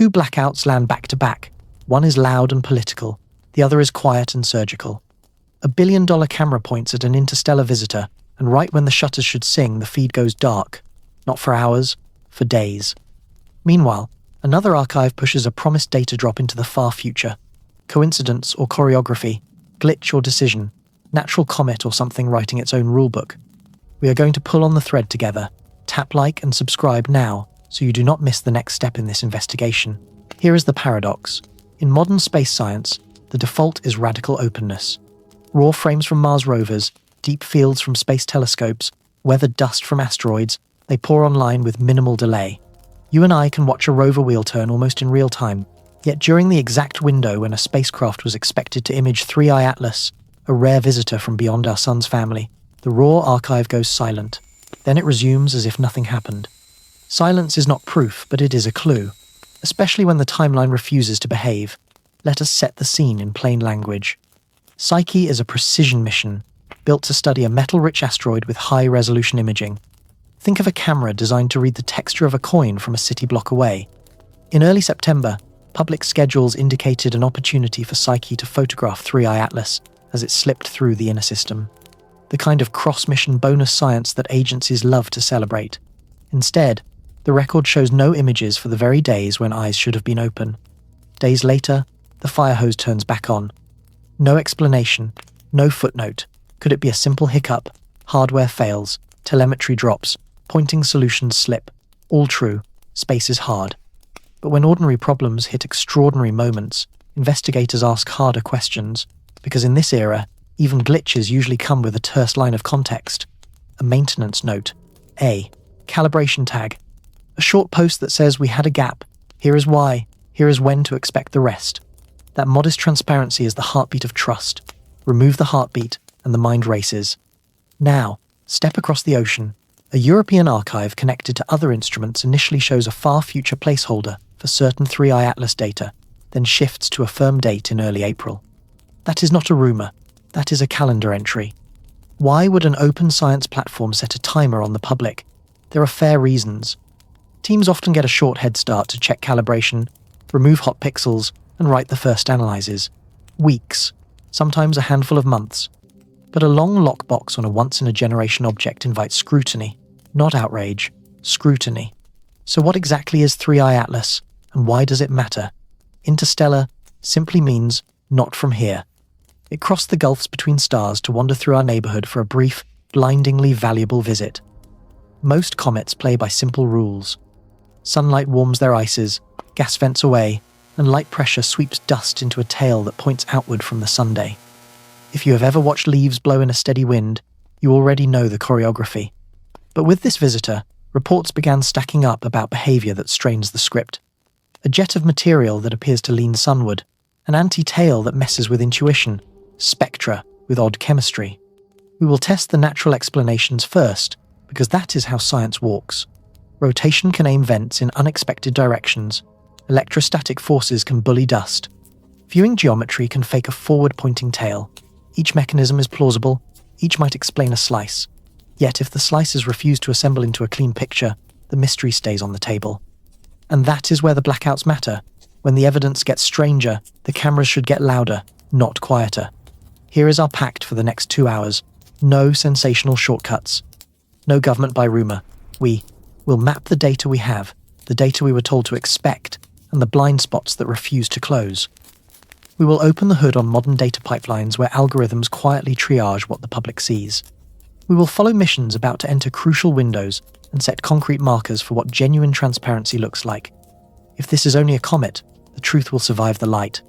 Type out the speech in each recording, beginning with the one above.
Two blackouts land back to back. One is loud and political, the other is quiet and surgical. $1 billion camera points at an interstellar visitor, and right when the shutters should sing, the feed goes dark. Not for hours, for days. Meanwhile, another archive pushes a promised data drop into the far future. Coincidence or choreography, glitch or decision, natural comet or something writing its own rulebook. We are going to pull on the thread together. Tap like and subscribe now so you do not miss the next step in this investigation. Here is the paradox. In modern space science, the default is radical openness. Raw frames from Mars rovers, deep fields from space telescopes, weathered dust from asteroids, they pour online with minimal delay. You and I can watch a rover wheel turn almost in real time, yet during the exact window when a spacecraft was expected to image 3I Atlas, a rare visitor from beyond our sun's family, the raw archive goes silent. Then it resumes as if nothing happened. Silence is not proof, but it is a clue, especially when the timeline refuses to behave. Let us set the scene in plain language. Psyche is a precision mission, built to study a metal-rich asteroid with high-resolution imaging. Think of a camera designed to read the texture of a coin from a city block away. In early September, public schedules indicated an opportunity for Psyche to photograph 3I Atlas as it slipped through the inner system. The kind of cross-mission bonus science that agencies love to celebrate. Instead, the record shows no images for the very days when eyes should have been open. Days later, the fire hose turns back on. No explanation, no footnote. Could it be a simple hiccup? Hardware fails, telemetry drops, pointing solutions slip. All true, space is hard. But when ordinary problems hit extraordinary moments, investigators ask harder questions, because in this era, even glitches usually come with a terse line of context. A maintenance note. A calibration tag. A short post that says we had a gap. Here is why. Here is when to expect the rest. That modest transparency is the heartbeat of trust. Remove the heartbeat, and the mind races. Now, step across the ocean. A European archive connected to other instruments initially shows a far future placeholder for certain 3I Atlas data, then shifts to a firm date in early April. That is not a rumor. That is a calendar entry. Why would an open science platform set a timer on the public? There are fair reasons. Teams often get a short head start to check calibration, remove hot pixels, and write the first analyses. Weeks, sometimes a handful of months. But a long lockbox on a once-in-a-generation object invites scrutiny, not outrage, scrutiny. So what exactly is 3I Atlas, and why does it matter? Interstellar simply means not from here. It crossed the gulfs between stars to wander through our neighborhood for a brief, blindingly valuable visit. Most comets play by simple rules. Sunlight warms their ices, gas vents away, and light pressure sweeps dust into a tail that points outward from the sunday. If you have ever watched leaves blow in a steady wind, you already know the choreography. But with this visitor, reports began stacking up about behavior that strains the script. A jet of material that appears to lean sunward, an anti-tail that messes with intuition, spectra with odd chemistry. We will test the natural explanations first, because that is how science walks. Rotation can aim vents in unexpected directions. Electrostatic forces can bully dust. Viewing geometry can fake a forward-pointing tail. Each mechanism is plausible, each might explain a slice. Yet if the slices refuse to assemble into a clean picture, the mystery stays on the table. And that is where the blackouts matter. When the evidence gets stranger, the cameras should get louder, not quieter. Here is our pact for the next 2 hours. No sensational shortcuts. No government by rumor. We will map the data we have, the data we were told to expect, and the blind spots that refuse to close. We will open the hood on modern data pipelines where algorithms quietly triage what the public sees. We will follow missions about to enter crucial windows and set concrete markers for what genuine transparency looks like. If this is only a comet, the truth will survive the light.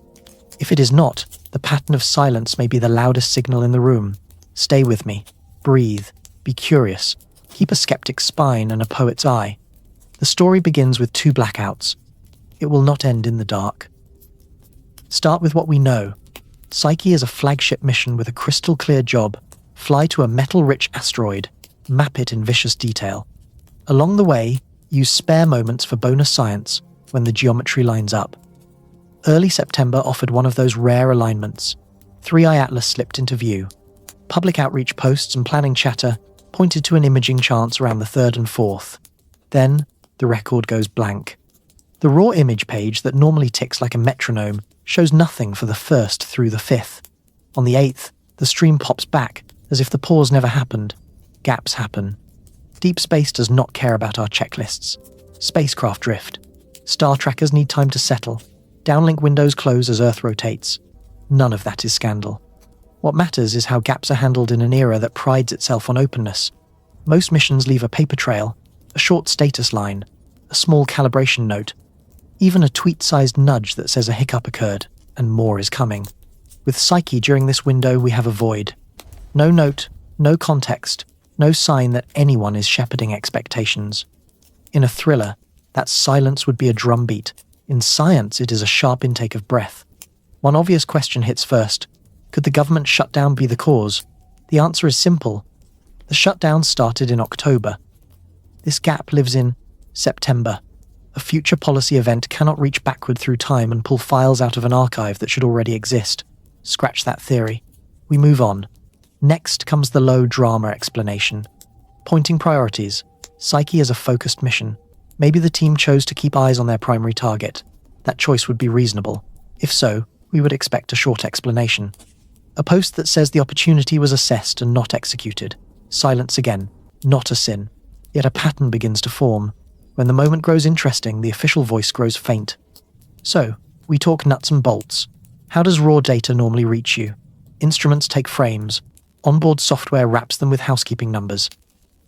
If it is not, the pattern of silence may be the loudest signal in the room. Stay with me. Breathe. Be curious. Keep a skeptic's spine and a poet's eye. The story begins with 2 blackouts. It will not end in the dark. Start with what we know. Psyche is a flagship mission with a crystal-clear job. Fly to a metal-rich asteroid. Map it in vicious detail. Along the way, use spare moments for bonus science when the geometry lines up. Early September offered one of those rare alignments. 3I Atlas slipped into view. Public outreach posts and planning chatter pointed to an imaging chance around the 3rd and 4th. Then, the record goes blank. The raw image page that normally ticks like a metronome shows nothing for the 1st through the 5th. On the 8th, the stream pops back, as if the pause never happened. Gaps happen. Deep space does not care about our checklists. Spacecraft drift. Star trackers need time to settle. Downlink windows close as Earth rotates. None of that is scandal. What matters is how gaps are handled in an era that prides itself on openness. Most missions leave a paper trail, a short status line, a small calibration note, even a tweet-sized nudge that says a hiccup occurred, and more is coming. With Psyche during this window, we have a void. No note, no context, no sign that anyone is shepherding expectations. In a thriller, that silence would be a drumbeat. In science, it is a sharp intake of breath. One obvious question hits first. Could the government shutdown be the cause? The answer is simple. The shutdown started in October. This gap lives in September. A future policy event cannot reach backward through time and pull files out of an archive that should already exist. Scratch that theory. We move on. Next comes the low drama explanation. Pointing priorities. Psyche is a focused mission. Maybe the team chose to keep eyes on their primary target. That choice would be reasonable. If so, we would expect a short explanation. A post that says the opportunity was assessed and not executed. Silence again. Not a sin. Yet a pattern begins to form. When the moment grows interesting, the official voice grows faint. So, we talk nuts and bolts. How does raw data normally reach you? Instruments take frames. Onboard software wraps them with housekeeping numbers.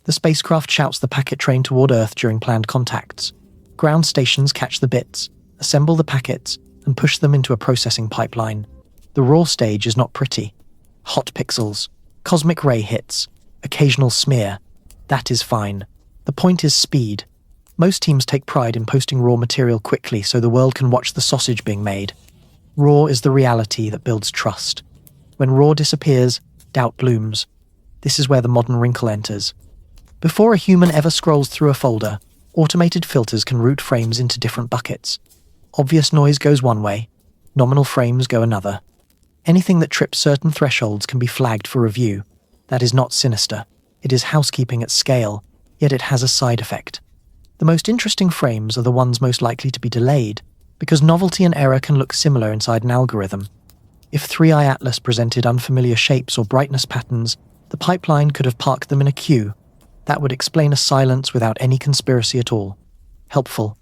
The spacecraft shouts the packet train toward Earth during planned contacts. Ground stations catch the bits, assemble the packets, and push them into a processing pipeline. The raw stage is not pretty. Hot pixels, cosmic ray hits, occasional smear. That is fine. The point is speed. Most teams take pride in posting raw material quickly so the world can watch the sausage being made. Raw is the reality that builds trust. When raw disappears, doubt blooms. This is where the modern wrinkle enters. Before a human ever scrolls through a folder, automated filters can route frames into different buckets. Obvious noise goes one way, nominal frames go another. Anything that trips certain thresholds can be flagged for review. That is not sinister. It is housekeeping at scale, yet it has a side effect. The most interesting frames are the ones most likely to be delayed, because novelty and error can look similar inside an algorithm. If 3i Atlas presented unfamiliar shapes or brightness patterns, the pipeline could have parked them in a queue. That would explain a silence without any conspiracy at all. Helpful.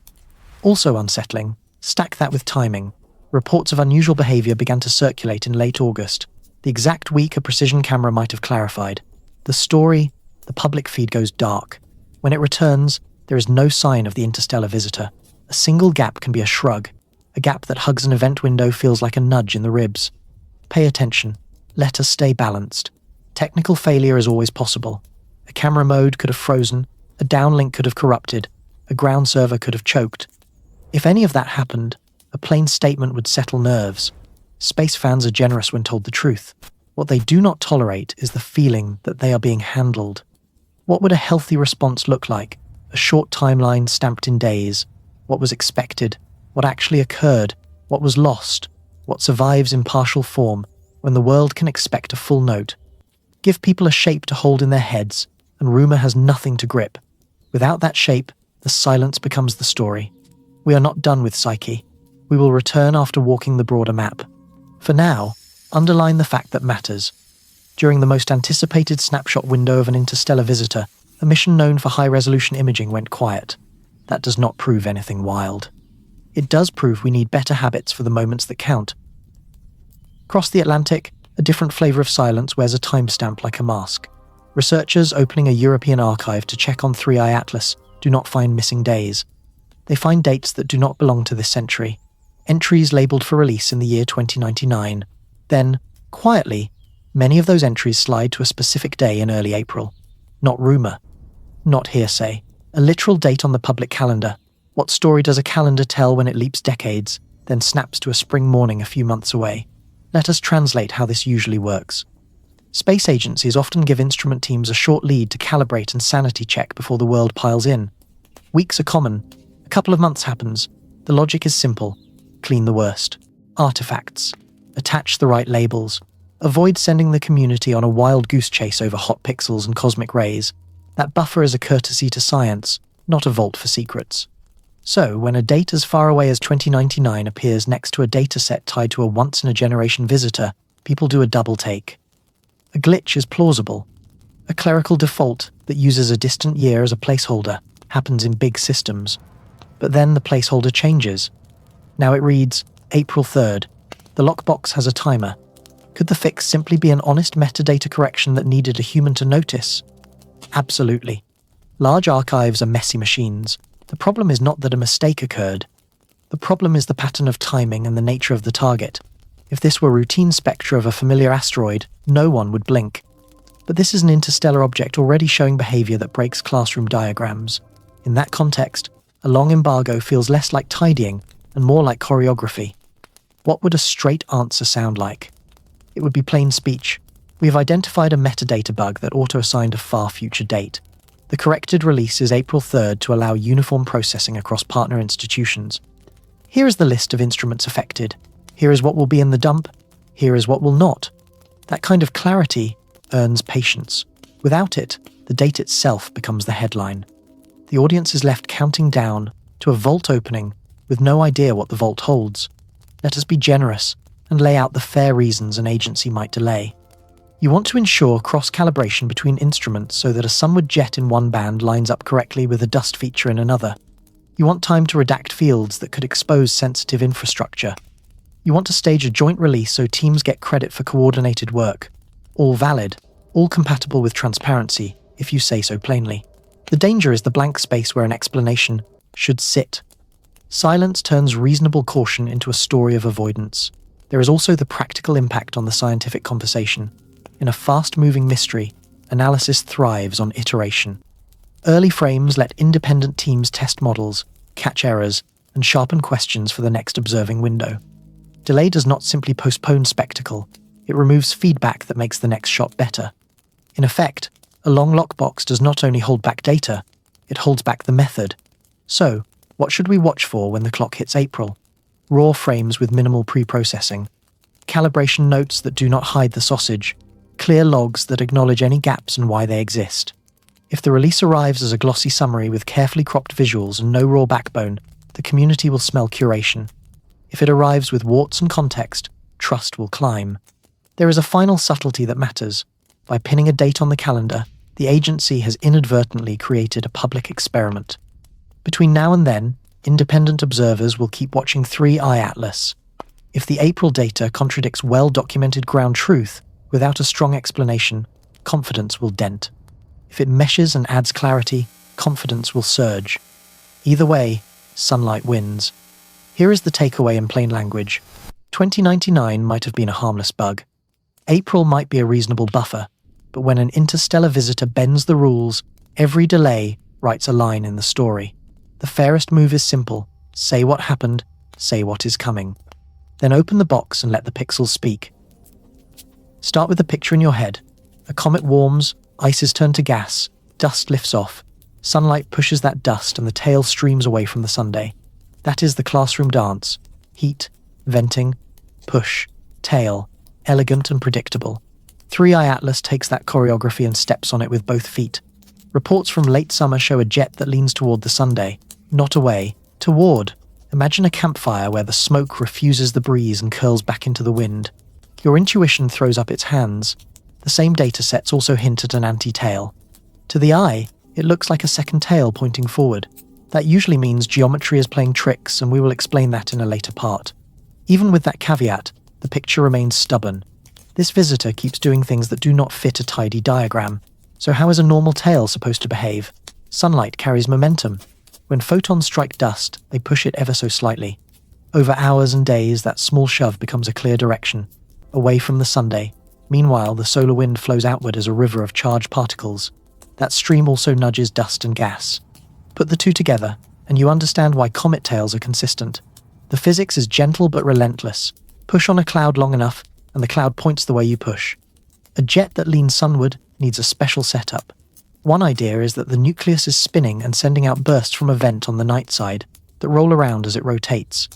Also unsettling. Stack that with timing. Reports of unusual behavior began to circulate in late August. The exact week a precision camera might have clarified. The story, the public feed goes dark. When it returns, there is no sign of the interstellar visitor. A single gap can be a shrug. A gap that hugs an event window feels like a nudge in the ribs. Pay attention. Let us stay balanced. Technical failure is always possible. A camera mode could have frozen. A downlink could have corrupted. A ground server could have choked. If any of that happened, a plain statement would settle nerves. Space fans are generous when told the truth. What they do not tolerate is the feeling that they are being handled. What would a healthy response look like? A short timeline stamped in days. What was expected? What actually occurred? What was lost? What survives in partial form when the world can expect a full note? Give people a shape to hold in their heads, and rumor has nothing to grip. Without that shape, the silence becomes the story. We are not done with Psyche. We will return after walking the broader map. For now, underline the fact that matters. During the most anticipated snapshot window of an interstellar visitor, a mission known for high-resolution imaging went quiet. That does not prove anything wild. It does prove we need better habits for the moments that count. Across the Atlantic, a different flavor of silence wears a timestamp like a mask. Researchers opening a European archive to check on 3i Atlas do not find missing days. They find dates that do not belong to this century. Entries labelled for release in the year 2099. Then, quietly, many of those entries slide to a specific day in early April. Not rumour. Not hearsay. A literal date on the public calendar. What story does a calendar tell when it leaps decades, then snaps to a spring morning a few months away? Let us translate how this usually works. Space agencies often give instrument teams a short lead to calibrate and sanity check before the world piles in. Weeks are common. A couple of months happens. The logic is simple. Clean the worst. Artifacts. Attach the right labels. Avoid sending the community on a wild goose chase over hot pixels and cosmic rays. That buffer is a courtesy to science, not a vault for secrets. So, when a date as far away as 2099 appears next to a dataset tied to a once-in-a-generation visitor, people do a double take. A glitch is plausible. A clerical default that uses a distant year as a placeholder happens in big systems. But then the placeholder changes. Now it reads, April 3rd. The lockbox has a timer. Could the fix simply be an honest metadata correction that needed a human to notice? Absolutely. Large archives are messy machines. The problem is not that a mistake occurred. The problem is the pattern of timing and the nature of the target. If this were routine spectra of a familiar asteroid, no one would blink. But this is an interstellar object already showing behavior that breaks classroom diagrams. In that context, a long embargo feels less like tidying and more like choreography. What would a straight answer sound like? It would be plain speech. We have identified a metadata bug that auto-assigned a far future date. The corrected release is April 3rd to allow uniform processing across partner institutions. Here is the list of instruments affected. Here is what will be in the dump. Here is what will not. That kind of clarity earns patience. Without it, the date itself becomes the headline. The audience is left counting down to a vault opening with no idea what the vault holds. Let us be generous and lay out the fair reasons an agency might delay. You want to ensure cross-calibration between instruments so that a sunward jet in one band lines up correctly with a dust feature in another. You want time to redact fields that could expose sensitive infrastructure. You want to stage a joint release so teams get credit for coordinated work. All valid, all compatible with transparency, if you say so plainly. The danger is the blank space where an explanation should sit. Silence turns reasonable caution into a story of avoidance. There is also the practical impact on the scientific conversation. In a fast-moving mystery, analysis thrives on iteration. Early frames let independent teams test models, catch errors, and sharpen questions for the next observing window. Delay does not simply postpone spectacle, it removes feedback that makes the next shot better. In effect, a long lockbox does not only hold back data, it holds back the method. So, what should we watch for when the clock hits April? Raw frames with minimal pre-processing, calibration notes that do not hide the sausage, clear logs that acknowledge any gaps and why they exist. If the release arrives as a glossy summary with carefully cropped visuals and no raw backbone, the community will smell curation. If it arrives with warts and context, trust will climb. There is a final subtlety that matters. By pinning a date on the calendar, the agency has inadvertently created a public experiment. Between now and then, independent observers will keep watching 3-Eye Atlas. If the April data contradicts well-documented ground truth without a strong explanation, confidence will dent. If it meshes and adds clarity, confidence will surge. Either way, sunlight wins. Here is the takeaway in plain language. 2099 might have been a harmless bug. April might be a reasonable buffer, but when an interstellar visitor bends the rules, every delay writes a line in the story. The fairest move is simple. Say what happened, say what is coming. Then open the box and let the pixels speak. Start with the picture in your head. A comet warms, ice is turned to gas, dust lifts off, sunlight pushes that dust and the tail streams away from the sundae. That is the classroom dance. Heat, venting, push, tail, elegant and predictable. 3-Eye Atlas takes that choreography and steps on it with both feet. Reports from late summer show a jet that leans toward the sundae, not away, toward. Imagine a campfire where the smoke refuses the breeze and curls back into the wind. Your intuition throws up its hands. The same data sets also hint at an anti-tail. To the eye, it looks like a second tail pointing forward. That usually means geometry is playing tricks, and we will explain that in a later part. Even with that caveat, the picture remains stubborn. This visitor keeps doing things that do not fit a tidy diagram. So how is a normal tail supposed to behave? Sunlight carries momentum. When photons strike dust, they push it ever so slightly. Over hours and days, that small shove becomes a clear direction, away from the sundae. Meanwhile, the solar wind flows outward as a river of charged particles. That stream also nudges dust and gas. Put the two together, and you understand why comet tails are consistent. The physics is gentle but relentless. Push on a cloud long enough, and the cloud points the way you push. A jet that leans sunward needs a special setup. One idea is that the nucleus is spinning and sending out bursts from a vent on the night side that roll around as it rotates.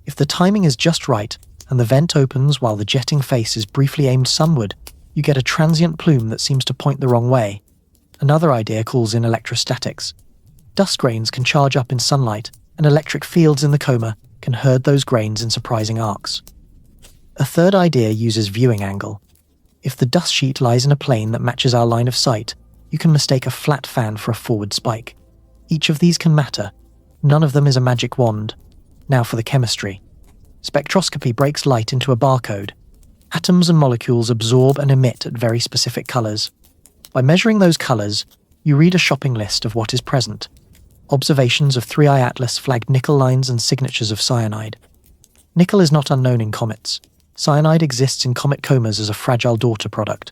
If the timing is just right, and the vent opens while the jetting face is briefly aimed sunward, you get a transient plume that seems to point the wrong way. Another idea calls in electrostatics. Dust grains can charge up in sunlight and electric fields in the coma can herd those grains in surprising arcs. A third idea uses viewing angle. If the dust sheet lies in a plane that matches our line of sight, you can mistake a flat fan for a forward spike. Each of these can matter. None of them is a magic wand. Now for the chemistry. Spectroscopy breaks light into a barcode. Atoms and molecules absorb and emit at very specific colors. By measuring those colors, you read a shopping list of what is present. Observations of 3I Atlas flagged nickel lines and signatures of cyanide. Nickel is not unknown in comets. Cyanide exists in comet comas as a fragile daughter product.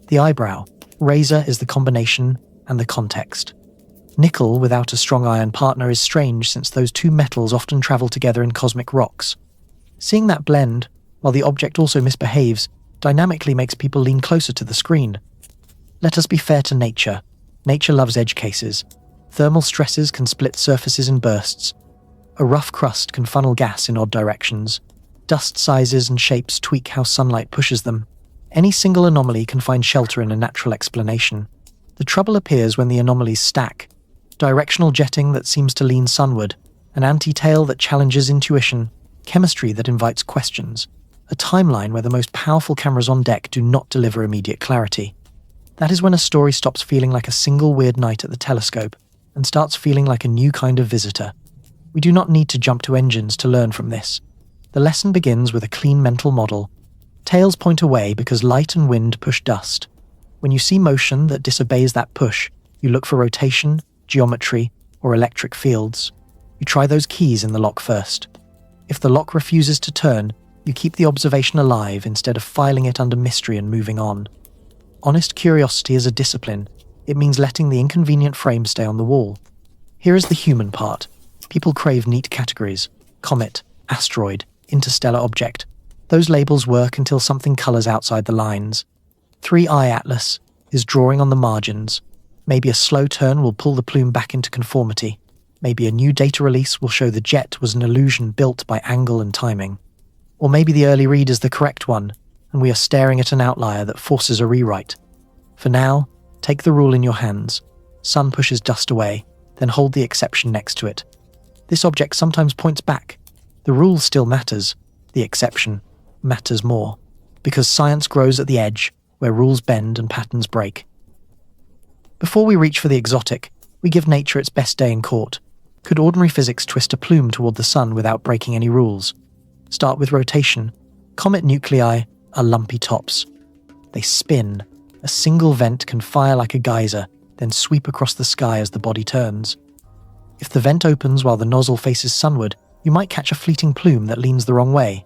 The eyebrow. Razor is the combination and the context. Nickel without a strong iron partner is strange since those two metals often travel together in cosmic rocks. Seeing that blend, while the object also misbehaves, dynamically makes people lean closer to the screen. Let us be fair to nature. Nature loves edge cases. Thermal stresses can split surfaces in bursts. A rough crust can funnel gas in odd directions. Dust sizes and shapes tweak how sunlight pushes them. Any single anomaly can find shelter in a natural explanation. The trouble appears when the anomalies stack. Directional jetting that seems to lean sunward, an anti-tail that challenges intuition, chemistry that invites questions, a timeline where the most powerful cameras on deck do not deliver immediate clarity. That is when a story stops feeling like a single weird night at the telescope and starts feeling like a new kind of visitor. We do not need to jump to engines to learn from this. The lesson begins with a clean mental model. Tails point away because light and wind push dust. When you see motion that disobeys that push, you look for rotation, geometry, or electric fields. You try those keys in the lock first. If the lock refuses to turn, you keep the observation alive instead of filing it under mystery and moving on. Honest curiosity is a discipline. It means letting the inconvenient frame stay on the wall. Here is the human part. People crave neat categories. Comet, asteroid, interstellar object. Those labels work until something colors outside the lines. 3I Atlas is drawing on the margins. Maybe a slow turn will pull the plume back into conformity. Maybe a new data release will show the jet was an illusion built by angle and timing. Or maybe the early read is the correct one, and we are staring at an outlier that forces a rewrite. For now, take the rule in your hands. Sun pushes dust away, then hold the exception next to it. This object sometimes points back. The rule still matters. The exception matters more. Because science grows at the edge, where rules bend and patterns break. Before we reach for the exotic, we give nature its best day in court. Could ordinary physics twist a plume toward the sun without breaking any rules? Start with rotation. Comet nuclei are lumpy tops. They spin. A single vent can fire like a geyser, then sweep across the sky as the body turns. If the vent opens while the nozzle faces sunward, you might catch a fleeting plume that leans the wrong way.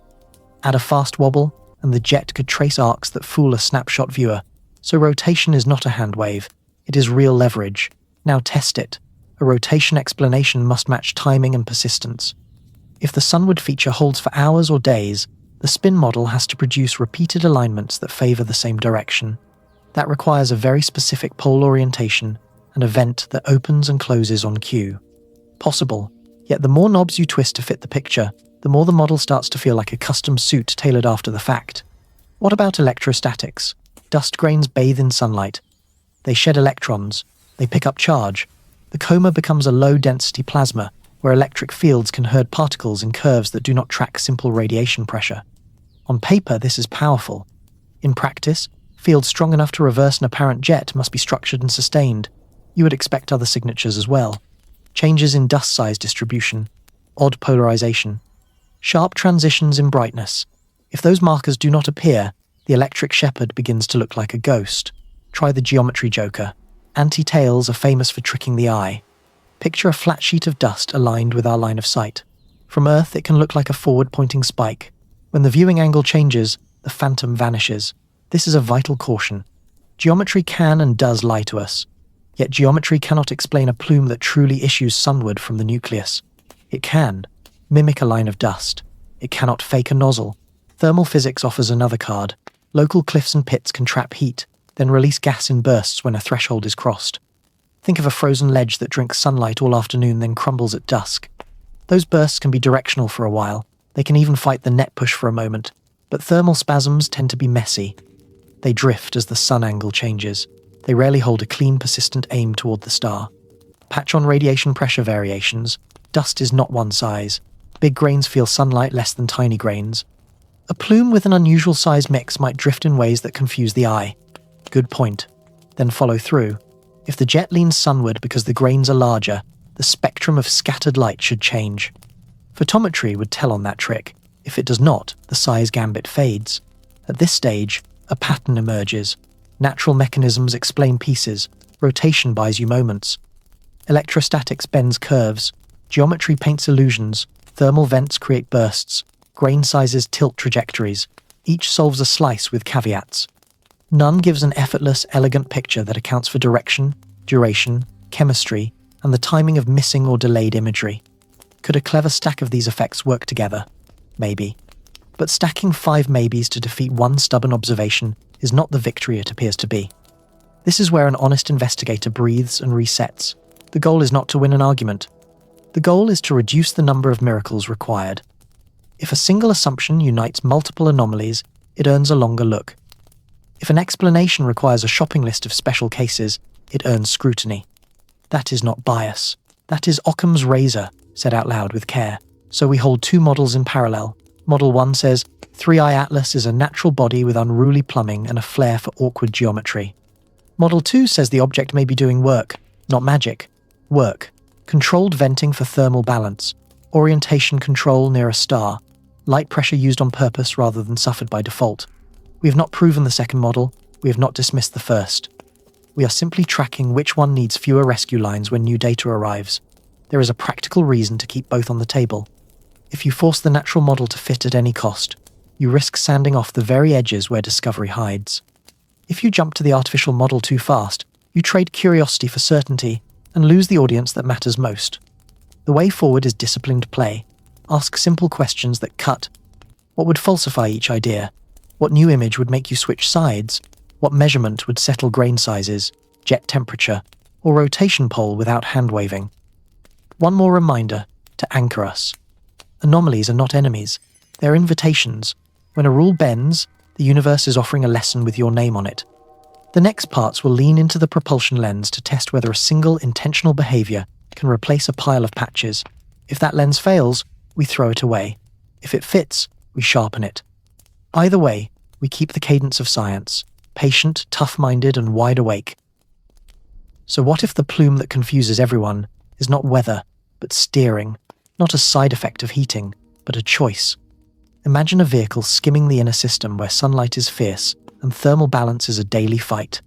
Add a fast wobble, and the jet could trace arcs that fool a snapshot viewer. So rotation is not a hand wave. It is real leverage. Now test it. A rotation explanation must match timing and persistence. If the sunward feature holds for hours or days, the spin model has to produce repeated alignments that favor the same direction. That requires a very specific pole orientation, an event that opens and closes on cue. Possible, yet the more knobs you twist to fit the picture, the more the model starts to feel like a custom suit tailored after the fact. What about electrostatics? Dust grains bathe in sunlight. They shed electrons. They pick up charge. The coma becomes a low-density plasma, where electric fields can herd particles in curves that do not track simple radiation pressure. On paper, this is powerful. In practice, fields strong enough to reverse an apparent jet must be structured and sustained. You would expect other signatures as well. Changes in dust size distribution. Odd polarization. Sharp transitions in brightness. If those markers do not appear, the electric shepherd begins to look like a ghost. Try the geometry joker. Anti-tails are famous for tricking the eye. Picture a flat sheet of dust aligned with our line of sight. From Earth, it can look like a forward-pointing spike. When the viewing angle changes, the phantom vanishes. This is a vital caution. Geometry can and does lie to us. Yet geometry cannot explain a plume that truly issues sunward from the nucleus. It can mimic a line of dust. It cannot fake a nozzle. Thermal physics offers another card. Local cliffs and pits can trap heat, then release gas in bursts when a threshold is crossed. Think of a frozen ledge that drinks sunlight all afternoon then crumbles at dusk. Those bursts can be directional for a while. They can even fight the net push for a moment. But thermal spasms tend to be messy. They drift as the sun angle changes. They rarely hold a clean, persistent aim toward the star. Patch on radiation pressure variations. Dust is not one size. Big grains feel sunlight less than tiny grains. A plume with an unusual size mix might drift in ways that confuse the eye. Good point. Then follow through. If the jet leans sunward because the grains are larger, the spectrum of scattered light should change. Photometry would tell on that trick. If it does not, the size gambit fades. At this stage, a pattern emerges. Natural mechanisms explain pieces. Rotation buys you moments. Electrostatics bends curves. Geometry paints illusions. Thermal vents create bursts. Grain sizes tilt trajectories. Each solves a slice with caveats. None gives an effortless, elegant picture that accounts for direction, duration, chemistry, and the timing of missing or delayed imagery. Could a clever stack of these effects work together? Maybe. But stacking 5 maybes to defeat one stubborn observation is not the victory it appears to be. This is where an honest investigator breathes and resets. The goal is not to win an argument. The goal is to reduce the number of miracles required. If a single assumption unites multiple anomalies, it earns a longer look. If an explanation requires a shopping list of special cases, it earns scrutiny. That is not bias. That is Occam's razor, said out loud with care. So we hold 2 models in parallel. Model 1 says, 3i Atlas is a natural body with unruly plumbing and a flair for awkward geometry. Model 2 says the object may be doing work, not magic. Work. Controlled venting for thermal balance. Orientation control near a star. Light pressure used on purpose rather than suffered by default. We have not proven the second model. We have not dismissed the first. We are simply tracking which one needs fewer rescue lines when new data arrives. There is a practical reason to keep both on the table. If you force the natural model to fit at any cost, you risk sanding off the very edges where discovery hides. If you jump to the artificial model too fast, you trade curiosity for certainty and lose the audience that matters most. The way forward is disciplined play. Ask simple questions that cut. What would falsify each idea? What new image would make you switch sides? What measurement would settle grain sizes, jet temperature, or rotation pole without hand-waving? One more reminder to anchor us. Anomalies are not enemies. They're invitations. When a rule bends, the universe is offering a lesson with your name on it. The next parts will lean into the propulsion lens to test whether a single intentional behavior can replace a pile of patches. If that lens fails, we throw it away. If it fits, we sharpen it. Either way, we keep the cadence of science, patient, tough-minded, and wide awake. So what if the plume that confuses everyone is not weather, but steering, not a side effect of heating, but a choice? Imagine a vehicle skimming the inner system where sunlight is fierce and thermal balance is a daily fight.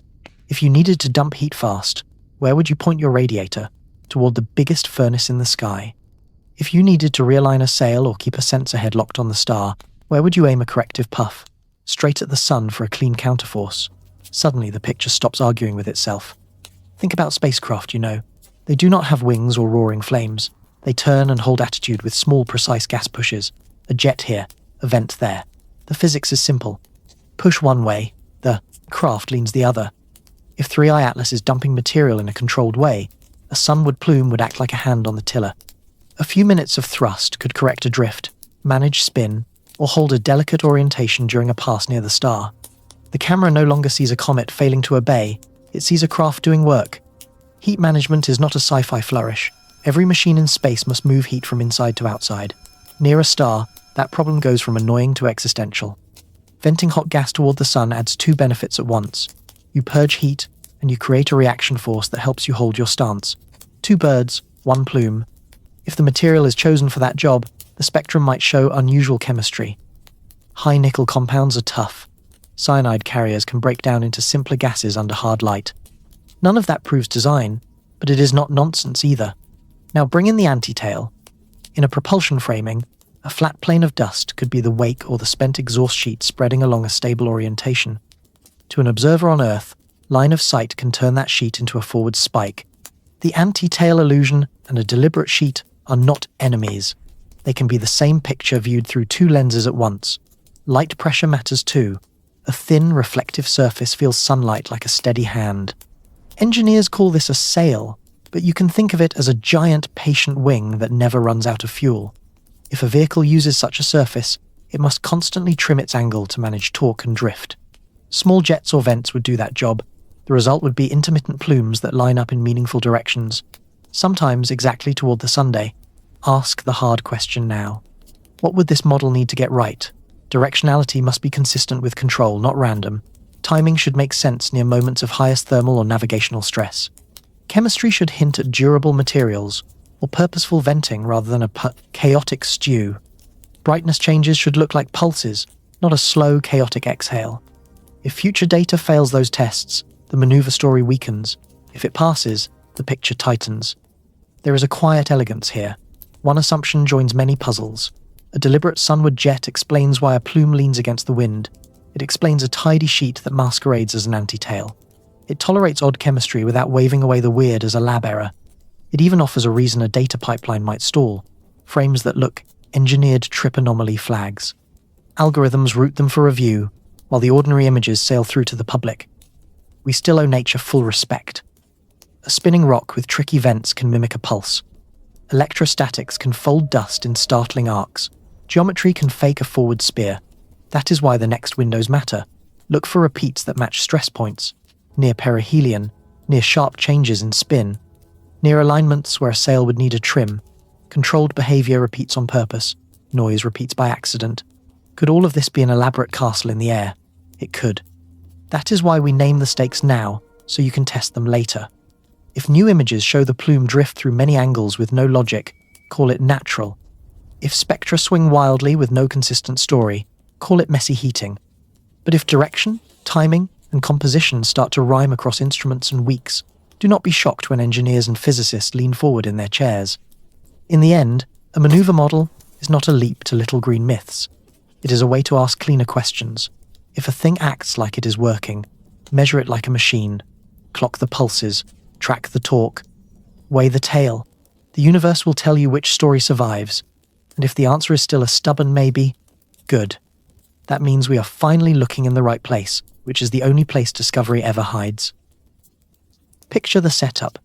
If you needed to dump heat fast, where would you point your radiator? Toward the biggest furnace in the sky. If you needed to realign a sail or keep a sensor head locked on the star, where would you aim a corrective puff? Straight at the sun for a clean counterforce. Suddenly the picture stops arguing with itself. Think about spacecraft, you know. They do not have wings or roaring flames. They turn and hold attitude with small, precise gas pushes. A jet here, a vent there. The physics is simple. Push one way, the craft leans the other. If 3i Atlas is dumping material in a controlled way, a sunward plume would act like a hand on the tiller. A few minutes of thrust could correct a drift, manage spin, or hold a delicate orientation during a pass near the star. The camera no longer sees a comet failing to obey, it sees a craft doing work. Heat management is not a sci-fi flourish. Every machine in space must move heat from inside to outside. Near a star, that problem goes from annoying to existential. Venting hot gas toward the sun adds 2 benefits at once. You purge heat, and you create a reaction force that helps you hold your stance. 2 birds, 1 plume. If the material is chosen for that job, the spectrum might show unusual chemistry. High nickel compounds are tough. Cyanide carriers can break down into simpler gases under hard light. None of that proves design, but it is not nonsense either. Now bring in the anti-tail. In a propulsion framing, a flat plane of dust could be the wake or the spent exhaust sheet spreading along a stable orientation. To an observer on Earth, line of sight can turn that sheet into a forward spike. The anti-tail illusion and a deliberate sheet are not enemies. They can be the same picture viewed through 2 lenses at once. Light pressure matters too. A thin, reflective surface feels sunlight like a steady hand. Engineers call this a sail, but you can think of it as a giant, patient wing that never runs out of fuel. If a vehicle uses such a surface, it must constantly trim its angle to manage torque and drift. Small jets or vents would do that job. The result would be intermittent plumes that line up in meaningful directions, sometimes exactly toward the Sunday. Ask the hard question now. What would this model need to get right? Directionality must be consistent with control, not random. Timing should make sense near moments of highest thermal or navigational stress. Chemistry should hint at durable materials, or purposeful venting rather than a chaotic stew. Brightness changes should look like pulses, not a slow, chaotic exhale. If future data fails those tests, the maneuver story weakens. If it passes, the picture tightens. There is a quiet elegance here. One assumption joins many puzzles. A deliberate sunward jet explains why a plume leans against the wind. It explains a tidy sheet that masquerades as an anti-tail. It tolerates odd chemistry without waving away the weird as a lab error. It even offers a reason a data pipeline might stall, frames that look engineered trip anomaly flags. Algorithms route them for review, while the ordinary images sail through to the public. We still owe nature full respect. A spinning rock with tricky vents can mimic a pulse. Electrostatics can fold dust in startling arcs. Geometry can fake a forward spear. That is why the next windows matter. Look for repeats that match stress points, near perihelion, near sharp changes in spin, near alignments where a sail would need a trim. Controlled behavior repeats on purpose, noise repeats by accident. Could all of this be an elaborate castle in the air? It could. That is why we name the stakes now, so you can test them later. If new images show the plume drift through many angles with no logic, call it natural. If spectra swing wildly with no consistent story, call it messy heating. But if direction, timing, and composition start to rhyme across instruments and weeks, do not be shocked when engineers and physicists lean forward in their chairs. In the end, a maneuver model is not a leap to little green myths. It is a way to ask cleaner questions. If a thing acts like it is working, measure it like a machine. Clock the pulses, track the torque, weigh the tail. The universe will tell you which story survives. And if the answer is still a stubborn maybe, good. That means we are finally looking in the right place, which is the only place discovery ever hides. Picture the setup.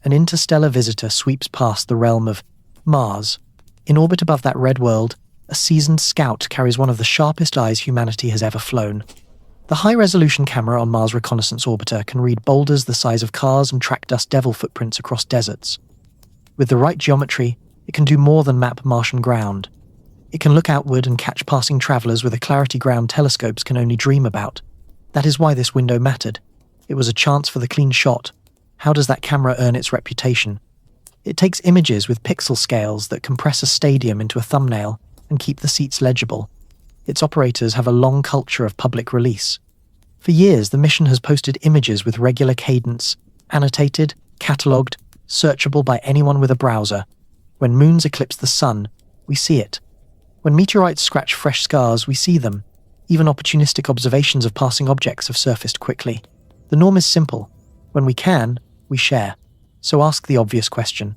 An interstellar visitor sweeps past the realm of Mars. In orbit above that red world, a seasoned scout carries one of the sharpest eyes humanity has ever flown. The high-resolution camera on Mars Reconnaissance Orbiter can read boulders the size of cars and track dust devil footprints across deserts. With the right geometry, it can do more than map Martian ground. It can look outward and catch passing travelers with a clarity ground telescopes can only dream about. That is why this window mattered. It was a chance for the clean shot. How does that camera earn its reputation? It takes images with pixel scales that compress a stadium into a thumbnail and keep the seats legible. Its operators have a long culture of public release. For years, the mission has posted images with regular cadence, annotated, catalogued, searchable by anyone with a browser. When moons eclipse the sun, we see it. When meteorites scratch fresh scars, we see them. Even opportunistic observations of passing objects have surfaced quickly. The norm is simple. When we can, we share. So ask the obvious question.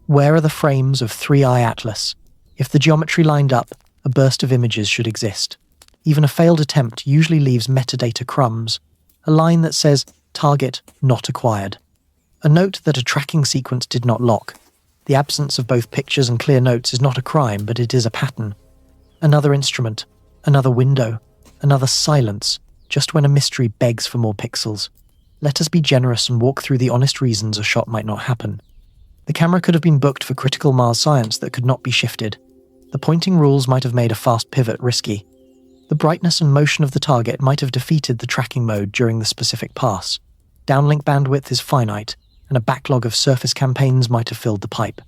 Where are the frames of 3i Atlas? If the geometry lined up, a burst of images should exist. Even a failed attempt usually leaves metadata crumbs. A line that says, target not acquired. A note that a tracking sequence did not lock. The absence of both pictures and clear notes is not a crime, but it is a pattern. Another instrument, another window, another silence, just when a mystery begs for more pixels. Let us be generous and walk through the honest reasons a shot might not happen. The camera could have been booked for critical Mars science that could not be shifted. The pointing rules might have made a fast pivot risky. The brightness and motion of the target might have defeated the tracking mode during the specific pass. Downlink bandwidth is finite, and a backlog of surface campaigns might have filled the pipe.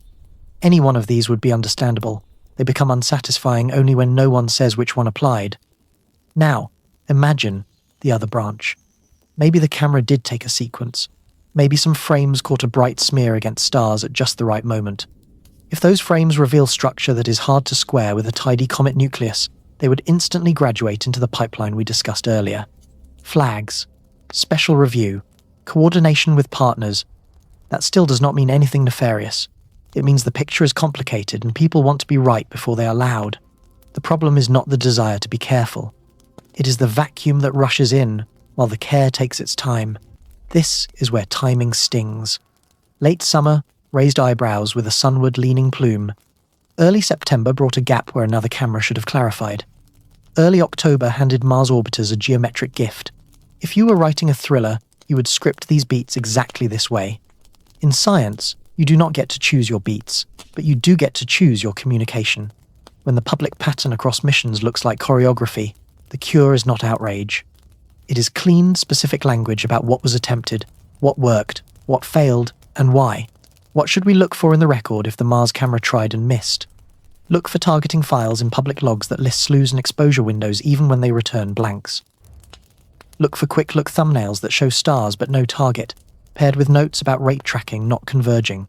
Any one of these would be understandable. They become unsatisfying only when no one says which one applied. Now, imagine the other branch. Maybe the camera did take a sequence. Maybe some frames caught a bright smear against stars at just the right moment. If those frames reveal structure that is hard to square with a tidy comet nucleus, they would instantly graduate into the pipeline we discussed earlier. Flags, special review, coordination with partners. That still does not mean anything nefarious. It means the picture is complicated and people want to be right before they are loud. The problem is not the desire to be careful. It is the vacuum that rushes in while the care takes its time. This is where timing stings. Late summer, raised eyebrows with a sunward leaning plume. Early September brought a gap where another camera should have clarified. Early October handed Mars orbiters a geometric gift. If you were writing a thriller, you would script these beats exactly this way. In science, You do not get to choose your beats, but you do get to choose your communication. When the public pattern across missions looks like choreography, the cure is not outrage. It is clean, specific language about what was attempted, what worked, what failed, and why. What should we look for in the record if the Mars camera tried and missed? Look for targeting files in public logs that list slews and exposure windows even when they return blanks. Look for quick look thumbnails that show stars but no target, paired with notes about rate tracking not converging.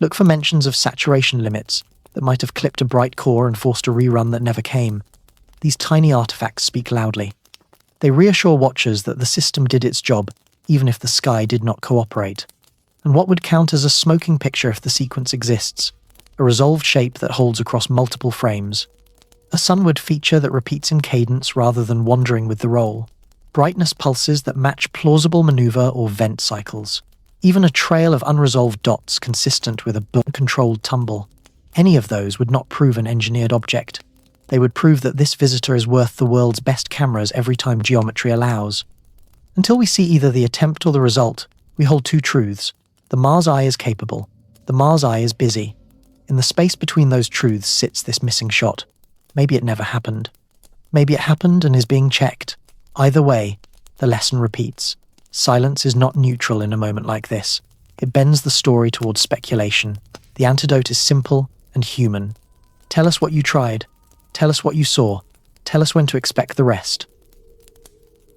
Look for mentions of saturation limits that might have clipped a bright core and forced a rerun that never came. These tiny artifacts speak loudly. They reassure watchers that the system did its job, even if the sky did not cooperate. And what would count as a smoking picture if the sequence exists? A resolved shape that holds across multiple frames. A sunward feature that repeats in cadence rather than wandering with the roll. Brightness pulses that match plausible maneuver or vent cycles. Even a trail of unresolved dots consistent with a controlled tumble. Any of those would not prove an engineered object. They would prove that this visitor is worth the world's best cameras every time geometry allows. Until we see either the attempt or the result, we hold two truths. The Mars eye is capable. The Mars eye is busy. In the space between those truths sits this missing shot. Maybe it never happened. Maybe it happened and is being checked. Either way, the lesson repeats. Silence is not neutral in a moment like this. It bends the story towards speculation. The antidote is simple and human. Tell us what you tried. Tell us what you saw. Tell us when to expect the rest.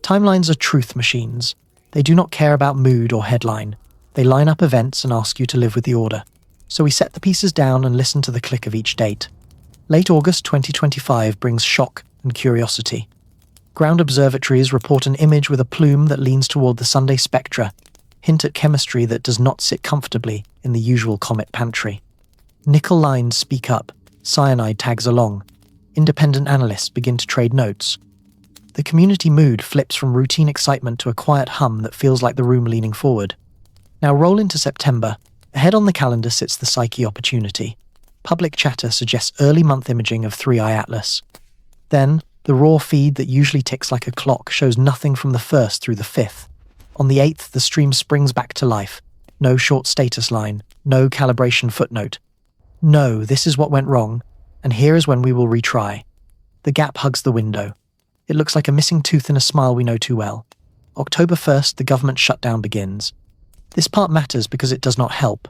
Timelines are truth machines. They do not care about mood or headline. They line up events and ask you to live with the order. So we set the pieces down and listen to the click of each date. Late August 2025 brings shock and curiosity. Ground observatories report an image with a plume that leans toward the Sunday spectra, hint at chemistry that does not sit comfortably in the usual comet pantry. Nickel lines speak up, cyanide tags along. Independent analysts begin to trade notes. The community mood flips from routine excitement to a quiet hum that feels like the room leaning forward. Now roll into September. Ahead on the calendar sits the Psyche opportunity. Public chatter suggests early month imaging of 3i Atlas. Then, the raw feed that usually ticks like a clock shows nothing from the 1st through the 5th. On the 8th, the stream springs back to life. No short status line, no calibration footnote. No, this is what went wrong, and here is when we will retry. The gap hugs the window. It looks like a missing tooth in a smile we know too well. October 1st, the government shutdown begins. This part matters because it does not help.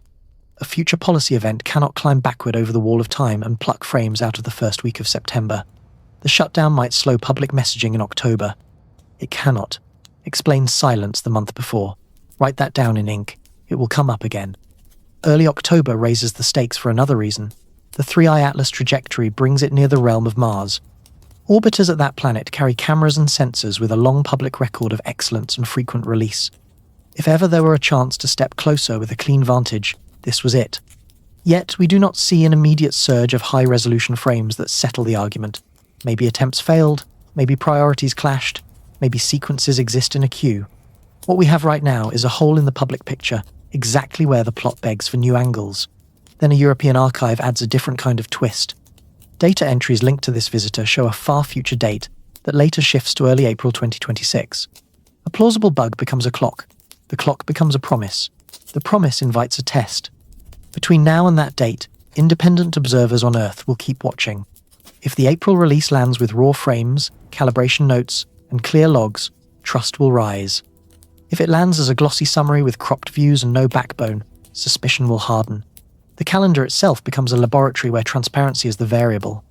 A future policy event cannot climb backward over the wall of time and pluck frames out of the first week of September. The shutdown might slow public messaging in October. It cannot. Explain silence the month before. Write that down in ink. It will come up again. Early October raises the stakes for another reason. The 3i Atlas trajectory brings it near the realm of Mars. Orbiters at that planet carry cameras and sensors with a long public record of excellence and frequent release. If ever there were a chance to step closer with a clean vantage, this was it. Yet we do not see an immediate surge of high-resolution frames that settle the argument. Maybe attempts failed, maybe priorities clashed, maybe sequences exist in a queue. What we have right now is a hole in the public picture, exactly where the plot begs for new angles. Then a European archive adds a different kind of twist. Data entries linked to this visitor show a far future date that later shifts to early April 2026. A plausible bug becomes a clock. The clock becomes a promise. The promise invites a test. Between now and that date, independent observers on Earth will keep watching. If the April release lands with raw frames, calibration notes, and clear logs, trust will rise. If it lands as a glossy summary with cropped views and no backbone, suspicion will harden. The calendar itself becomes a laboratory where transparency is the variable.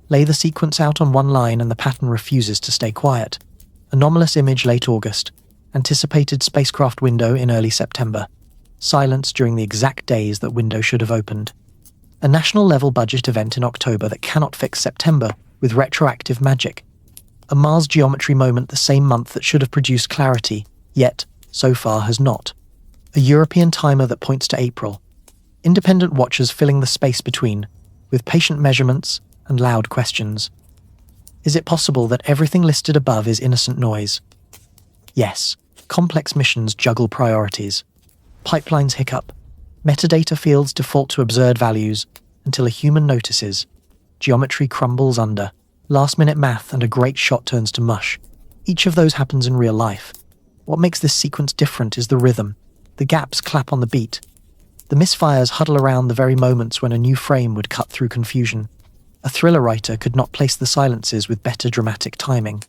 Lay the sequence out on one line and the pattern refuses to stay quiet. Anomalous image late August. Anticipated spacecraft window in early September. Silence during the exact days that window should have opened. A national-level budget event in October that cannot fix September with retroactive magic. A Mars geometry moment the same month that should have produced clarity, yet, so far, has not. A European timer that points to April. Independent watchers filling the space between, with patient measurements and loud questions. Is it possible that everything listed above is innocent noise? Yes. Complex missions juggle priorities. Pipelines hiccup. Metadata fields default to absurd values until a human notices. Geometry crumbles under. Last-minute math and a great shot turns to mush. Each of those happens in real life. What makes this sequence different is the rhythm. The gaps clap on the beat. The misfires huddle around the very moments when a new frame would cut through confusion. A thriller writer could not place the silences with better dramatic timing.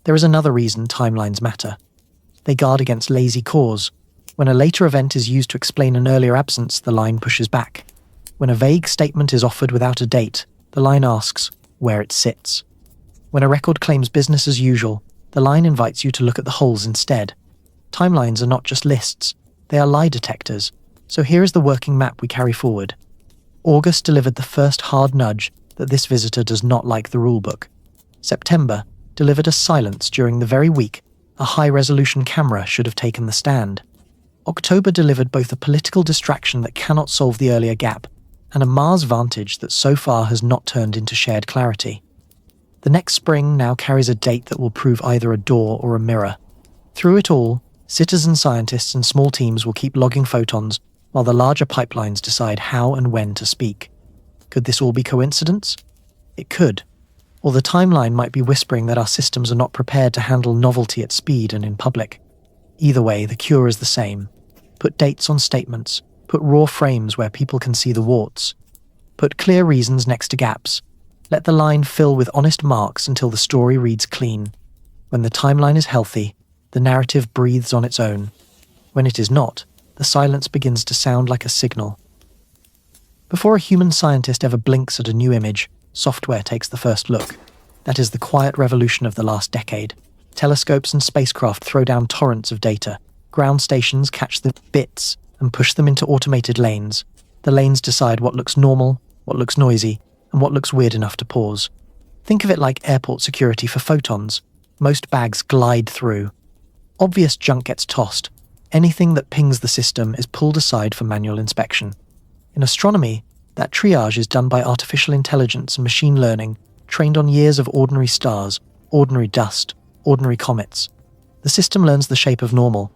There is another reason timelines matter. They guard against lazy cause. When a later event is used to explain an earlier absence, the line pushes back. When a vague statement is offered without a date, the line asks where it sits. When a record claims business as usual, the line invites you to look at the holes instead. Timelines are not just lists, they are lie detectors. So here is the working map we carry forward. August delivered the first hard nudge that this visitor does not like the rulebook. September delivered a silence during the very week a high-resolution camera should have taken the stand. October delivered both a political distraction that cannot solve the earlier gap and a Mars vantage that so far has not turned into shared clarity. The next spring now carries a date that will prove either a door or a mirror. Through it all, citizen scientists and small teams will keep logging photons while the larger pipelines decide how and when to speak. Could this all be coincidence? It could. Or the timeline might be whispering that our systems are not prepared to handle novelty at speed and in public. Either way, the cure is the same. Put dates on statements. Put raw frames where people can see the warts. Put clear reasons next to gaps. Let the line fill with honest marks until the story reads clean. When the timeline is healthy, the narrative breathes on its own. When it is not, the silence begins to sound like a signal. Before a human scientist ever blinks at a new image, software takes the first look. That is the quiet revolution of the last decade. Telescopes and spacecraft throw down torrents of data. Ground stations catch the bits and push them into automated lanes. The lanes decide what looks normal, what looks noisy, and what looks weird enough to pause. Think of it like airport security for photons. Most bags glide through. Obvious junk gets tossed. Anything that pings the system is pulled aside for manual inspection. In astronomy, that triage is done by artificial intelligence and machine learning, trained on years of ordinary stars, ordinary dust, ordinary comets. The system learns the shape of normal.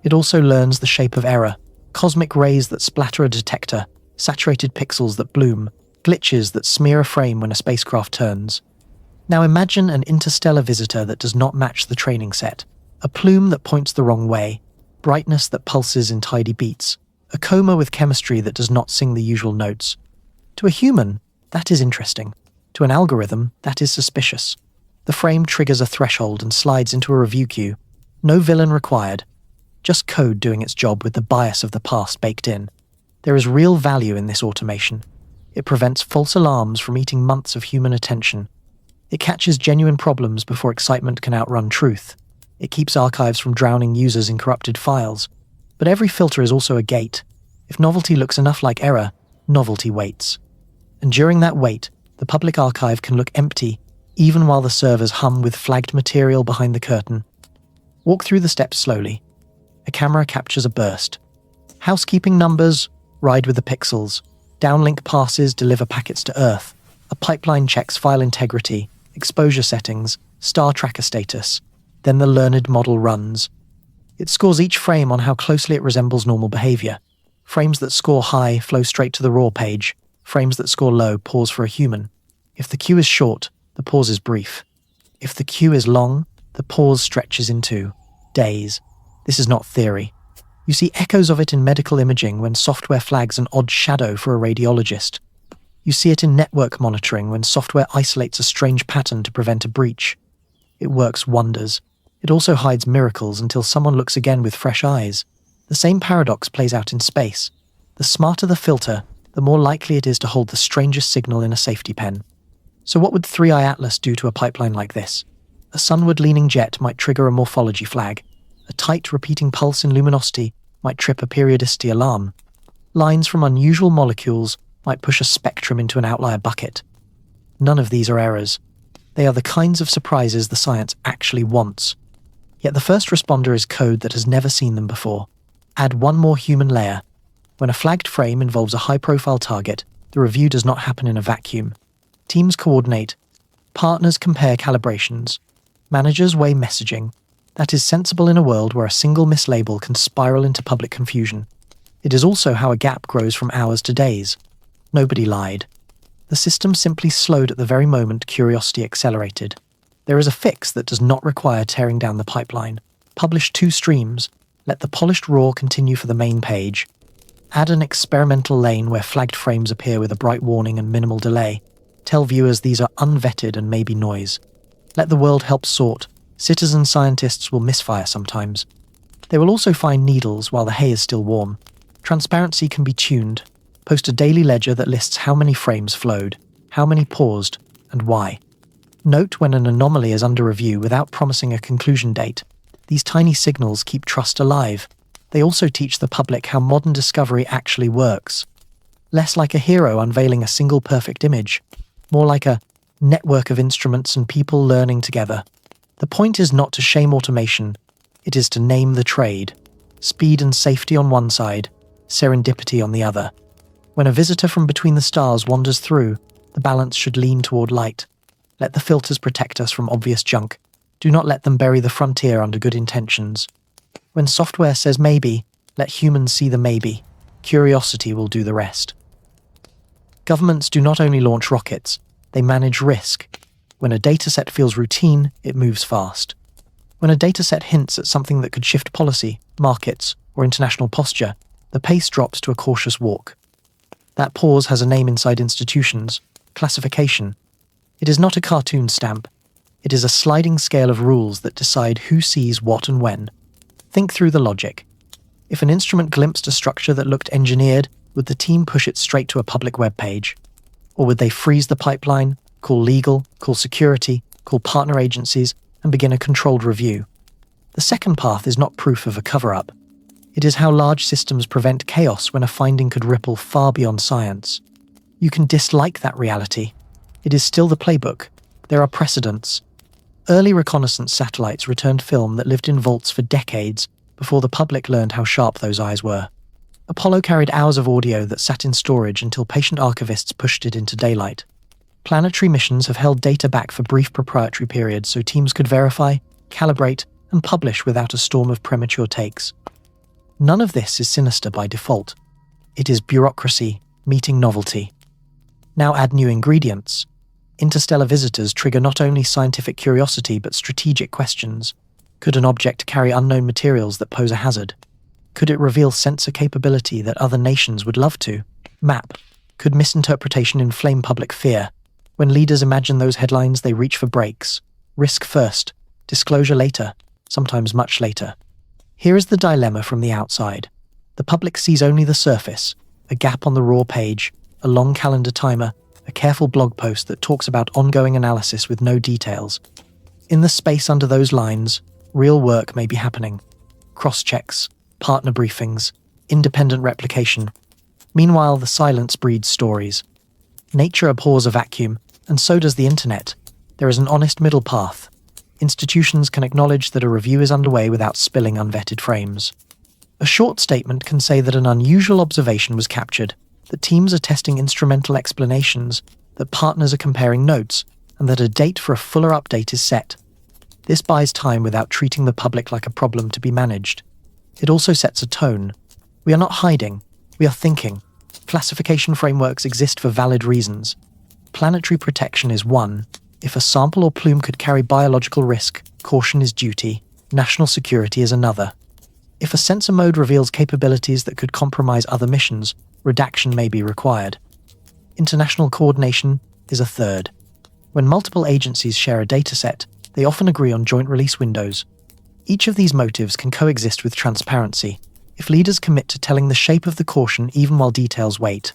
It also learns the shape of error, cosmic rays that splatter a detector, saturated pixels that bloom, glitches that smear a frame when a spacecraft turns. Now imagine an interstellar visitor that does not match the training set, a plume that points the wrong way, brightness that pulses in tidy beats, a coma with chemistry that does not sing the usual notes. To a human, that is interesting. To an algorithm, that is suspicious. The frame triggers a threshold and slides into a review queue. No villain required. Just code doing its job with the bias of the past baked in. There is real value in this automation. It prevents false alarms from eating months of human attention. It catches genuine problems before excitement can outrun truth. It keeps archives from drowning users in corrupted files. But every filter is also a gate. If novelty looks enough like error, novelty waits. And during that wait, the public archive can look empty, even while the servers hum with flagged material behind the curtain. Walk through the steps slowly. A camera captures a burst. Housekeeping numbers ride with the pixels. Downlink passes deliver packets to Earth. A pipeline checks file integrity, exposure settings, star tracker status. Then the learned model runs. It scores each frame on how closely it resembles normal behavior. Frames that score high flow straight to the raw page. Frames that score low pause for a human. If the queue is short, the pause is brief. If the queue is long, the pause stretches into days. This is not theory. You see echoes of it in medical imaging when software flags an odd shadow for a radiologist. You see it in network monitoring when software isolates a strange pattern to prevent a breach. It works wonders. It also hides miracles until someone looks again with fresh eyes. The same paradox plays out in space. The smarter the filter, the more likely it is to hold the strangest signal in a safety pen. So what would 3i Atlas do to a pipeline like this? A sunward-leaning jet might trigger a morphology flag. A tight, repeating pulse in luminosity might trip a periodicity alarm. Lines from unusual molecules might push a spectrum into an outlier bucket. None of these are errors. They are the kinds of surprises the science actually wants. Yet the first responder is code that has never seen them before. Add one more human layer. When a flagged frame involves a high-profile target, the review does not happen in a vacuum. Teams coordinate. Partners compare calibrations. Managers weigh messaging. That is sensible in a world where a single mislabel can spiral into public confusion. It is also how a gap grows from hours to days. Nobody lied. The system simply slowed at the very moment curiosity accelerated. There is a fix that does not require tearing down the pipeline. Publish 2 streams. Let the polished raw continue for the main page. Add an experimental lane where flagged frames appear with a bright warning and minimal delay. Tell viewers these are unvetted and maybe noise. Let the world help sort. Citizen scientists will misfire sometimes. They will also find needles while the hay is still warm. Transparency can be tuned. Post a daily ledger that lists how many frames flowed, how many paused, and why. Note when an anomaly is under review without promising a conclusion date. These tiny signals keep trust alive. They also teach the public how modern discovery actually works. Less like a hero unveiling a single perfect image, more like a network of instruments and people learning together. The point is not to shame automation, it is to name the trade. Speed and safety on one side, serendipity on the other. When a visitor from between the stars wanders through, the balance should lean toward light. Let the filters protect us from obvious junk. Do not let them bury the frontier under good intentions. When software says maybe, let humans see the maybe. Curiosity will do the rest. Governments do not only launch rockets, they manage risk. When a dataset feels routine, it moves fast. When a dataset hints at something that could shift policy, markets, or international posture, the pace drops to a cautious walk. That pause has a name inside institutions: classification. It is not a cartoon stamp. It is a sliding scale of rules that decide who sees what and when. Think through the logic. If an instrument glimpsed a structure that looked engineered, would the team push it straight to a public web page? Or would they freeze the pipeline, call legal, call security, call partner agencies, and begin a controlled review? The second path is not proof of a cover-up. It is how large systems prevent chaos when a finding could ripple far beyond science. You can dislike that reality. It is still the playbook. There are precedents. Early reconnaissance satellites returned film that lived in vaults for decades before the public learned how sharp those eyes were. Apollo carried hours of audio that sat in storage until patient archivists pushed it into daylight. Planetary missions have held data back for brief proprietary periods so teams could verify, calibrate, and publish without a storm of premature takes. None of this is sinister by default. It is bureaucracy meeting novelty. Now add new ingredients. Interstellar visitors trigger not only scientific curiosity but strategic questions. Could an object carry unknown materials that pose a hazard? Could it reveal sensor capability that other nations would love to map? Could misinterpretation inflame public fear? When leaders imagine those headlines, they reach for brakes. Risk first, disclosure later, sometimes much later. Here is the dilemma from the outside. The public sees only the surface, a gap on the raw page, a long calendar timer, a careful blog post that talks about ongoing analysis with no details. In the space under those lines, real work may be happening. Cross-checks, partner briefings, independent replication. Meanwhile, the silence breeds stories. Nature abhors a vacuum, and so does the internet. There is an honest middle path. Institutions can acknowledge that a review is underway without spilling unvetted frames. A short statement can say that an unusual observation was captured, that teams are testing instrumental explanations, that partners are comparing notes, and that a date for a fuller update is set. This buys time without treating the public like a problem to be managed. It also sets a tone. We are not hiding, we are thinking. Classification frameworks exist for valid reasons. Planetary protection is one. If a sample or plume could carry biological risk, caution is duty. National security is another. If a sensor mode reveals capabilities that could compromise other missions, redaction may be required. International coordination is a third. When multiple agencies share a dataset, they often agree on joint release windows. Each of these motives can coexist with transparency, if leaders commit to telling the shape of the caution even while details wait.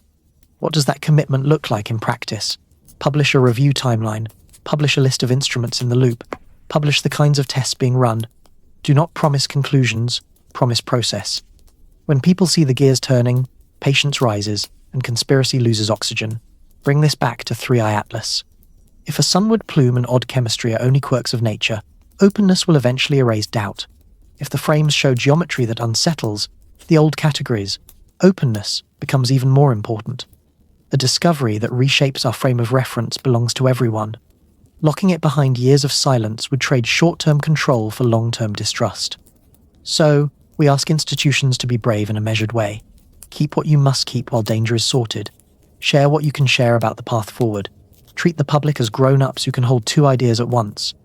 What does that commitment look like in practice? Publish a review timeline, publish a list of instruments in the loop, publish the kinds of tests being run. Do not promise conclusions, promise process. When people see the gears turning, patience rises, and conspiracy loses oxygen. Bring this back to 3i Atlas. If a sunward plume and odd chemistry are only quirks of nature, openness will eventually erase doubt. If the frames show geometry that unsettles, the old categories, openness becomes even more important. A discovery that reshapes our frame of reference belongs to everyone. Locking it behind years of silence would trade short-term control for long-term distrust. So, we ask institutions to be brave in a measured way. Keep what you must keep while danger is sorted. Share what you can share about the path forward. Treat the public as grown-ups who can hold two ideas at once.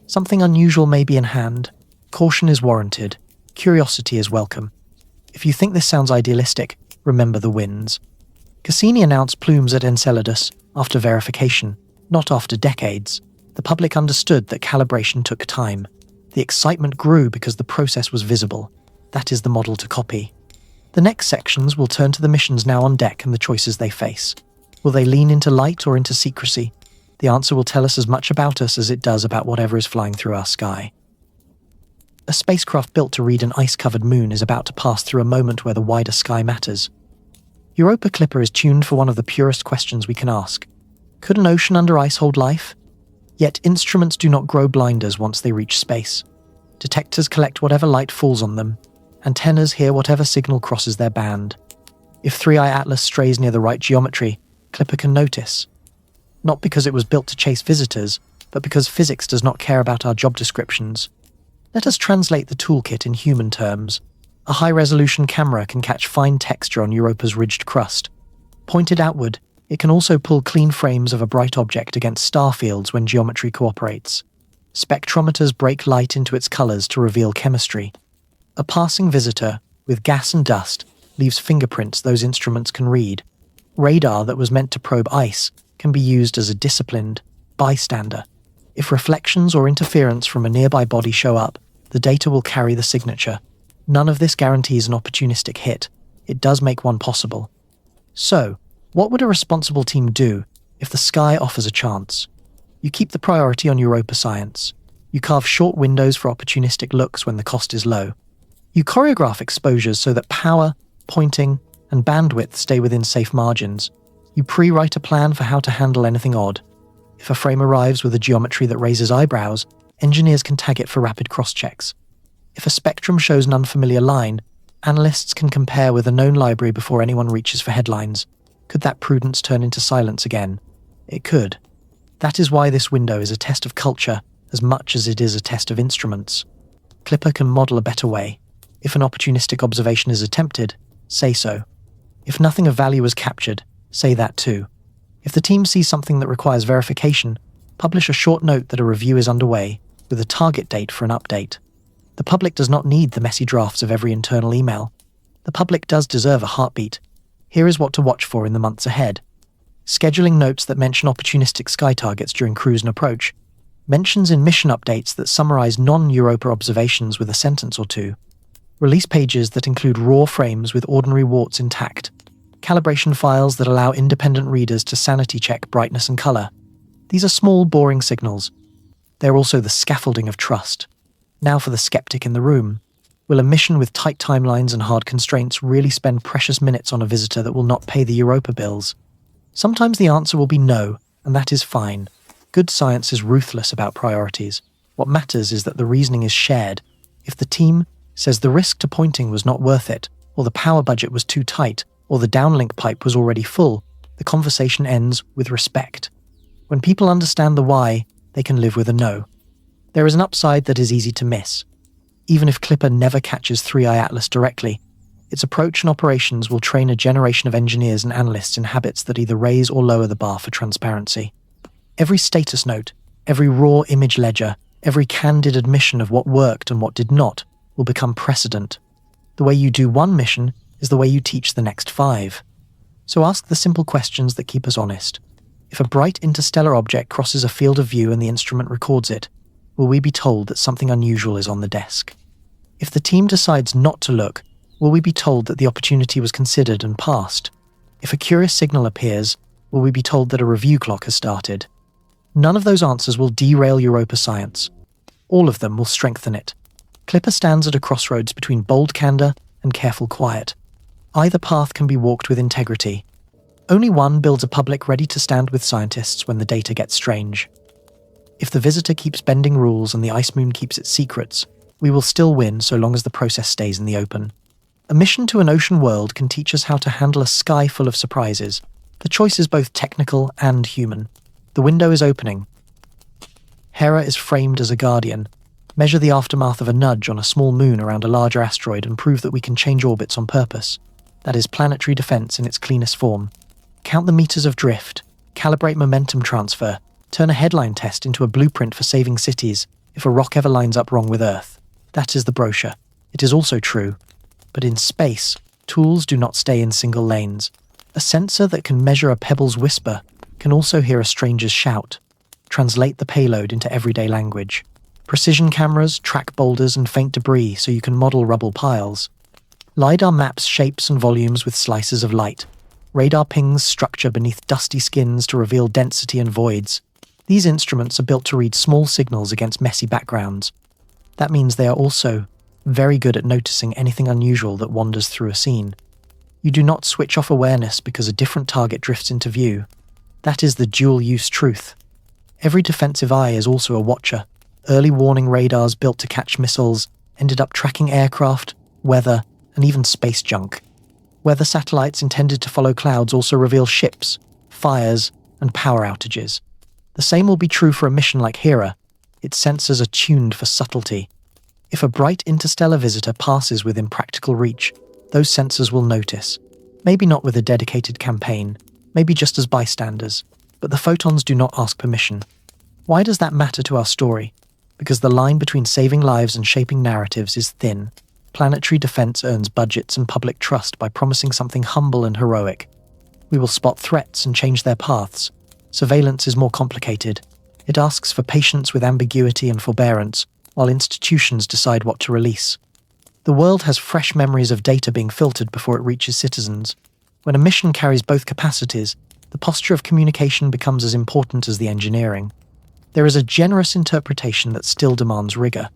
Something unusual may be in hand. Caution is warranted. Curiosity is welcome. If you think this sounds idealistic, remember the winds. Cassini announced plumes at Enceladus after verification, not after decades. The public understood that calibration took time. The excitement grew because the process was visible. That is the model to copy. The next sections will turn to the missions now on deck and the choices they face. Will they lean into light or into secrecy? The answer will tell us as much about us as it does about whatever is flying through our sky. A spacecraft built to read an ice-covered moon is about to pass through a moment where the wider sky matters. Europa Clipper is tuned for one of the purest questions we can ask. Could an ocean under ice hold life? Yet instruments do not grow blinders once they reach space. Detectors collect whatever light falls on them. Antennas hear whatever signal crosses their band. If 3i Atlas strays near the right geometry, Clipper can notice. Not because it was built to chase visitors, but because physics does not care about our job descriptions. Let us translate the toolkit in human terms. A high-resolution camera can catch fine texture on Europa's ridged crust. Pointed outward, it can also pull clean frames of a bright object against star fields when geometry cooperates. Spectrometers break light into its colors to reveal chemistry. A passing visitor, with gas and dust, leaves fingerprints those instruments can read. Radar that was meant to probe ice can be used as a disciplined bystander. If reflections or interference from a nearby body show up, the data will carry the signature. None of this guarantees an opportunistic hit. It does make one possible. So, what would a responsible team do if the sky offers a chance? You keep the priority on Europa science. You carve short windows for opportunistic looks when the cost is low. You choreograph exposures so that power, pointing, and bandwidth stay within safe margins. You pre-write a plan for how to handle anything odd. If a frame arrives with a geometry that raises eyebrows, engineers can tag it for rapid cross-checks. If a spectrum shows an unfamiliar line, analysts can compare with a known library before anyone reaches for headlines. Could that prudence turn into silence again? It could. That is why this window is a test of culture as much as it is a test of instruments. Clipper can model a better way. If an opportunistic observation is attempted, say so. If nothing of value is captured, say that too. If the team sees something that requires verification, publish a short note that a review is underway, with a target date for an update. The public does not need the messy drafts of every internal email. The public does deserve a heartbeat. Here is what to watch for in the months ahead. Scheduling notes that mention opportunistic sky targets during cruise and approach. Mentions in mission updates that summarize non-Europa observations with a sentence or two. Release pages that include raw frames with ordinary warts intact. Calibration files that allow independent readers to sanity check brightness and color. These are small, boring signals. They're also the scaffolding of trust. Now for the skeptic in the room. Will a mission with tight timelines and hard constraints really spend precious minutes on a visitor that will not pay the Europa bills? Sometimes the answer will be no, and that is fine. Good science is ruthless about priorities. What matters is that the reasoning is shared. If the team says the risk to pointing was not worth it, or the power budget was too tight, or the downlink pipe was already full, the conversation ends with respect. When people understand the why, they can live with a no. There is an upside that is easy to miss. Even if Clipper never catches 3i Atlas directly, its approach and operations will train a generation of engineers and analysts in habits that either raise or lower the bar for transparency. Every status note, every raw image ledger, every candid admission of what worked and what did not will become precedent. The way you do one mission is the way you teach the next 5. So ask the simple questions that keep us honest. If a bright interstellar object crosses a field of view and the instrument records it, will we be told that something unusual is on the desk? If the team decides not to look, will we be told that the opportunity was considered and passed? If a curious signal appears, will we be told that a review clock has started? None of those answers will derail Europa science. All of them will strengthen it. Clipper stands at a crossroads between bold candor and careful quiet. Either path can be walked with integrity. Only one builds a public ready to stand with scientists when the data gets strange. If the visitor keeps bending rules and the ice moon keeps its secrets, we will still win so long as the process stays in the open. A mission to an ocean world can teach us how to handle a sky full of surprises. The choice is both technical and human. The window is opening. Hera is framed as a guardian. Measure the aftermath of a nudge on a small moon around a larger asteroid and prove that we can change orbits on purpose. That is planetary defense in its cleanest form. Count the meters of drift, calibrate momentum transfer, turn a headline test into a blueprint for saving cities if a rock ever lines up wrong with Earth. That is the brochure. It is also true. But in space, Tools do not stay in single lanes. A sensor that can measure a pebble's whisper can also hear a stranger's shout. Translate the payload into everyday language. Precision cameras track boulders and faint debris so you can model rubble piles. LiDAR maps shapes and volumes with slices of light. Radar pings structure beneath dusty skins to reveal density and voids. These instruments are built to read small signals against messy backgrounds. That means they are also very good at noticing anything unusual that wanders through a scene. You do not switch off awareness because a different target drifts into view. That is the dual-use truth. Every defensive eye is also a watcher. Early warning radars built to catch missiles ended up tracking aircraft, weather, and even space junk. Weather satellites intended to follow clouds also reveal ships, fires, and power outages. The same will be true for a mission like Hera. Its sensors are tuned for subtlety. If a bright interstellar visitor passes within practical reach, those sensors will notice. Maybe not with a dedicated campaign, maybe just as bystanders, but the photons do not ask permission. Why does that matter to our story? Because the line between saving lives and shaping narratives is thin. Planetary defense earns budgets and public trust by promising something humble and heroic. We will spot threats and change their paths. Surveillance is more complicated. It asks for patience with ambiguity and forbearance, while institutions decide what to release. The world has fresh memories of data being filtered before it reaches citizens. When a mission carries both capacities, the posture of communication becomes as important as the engineering. There is a generous interpretation that still demands rigor.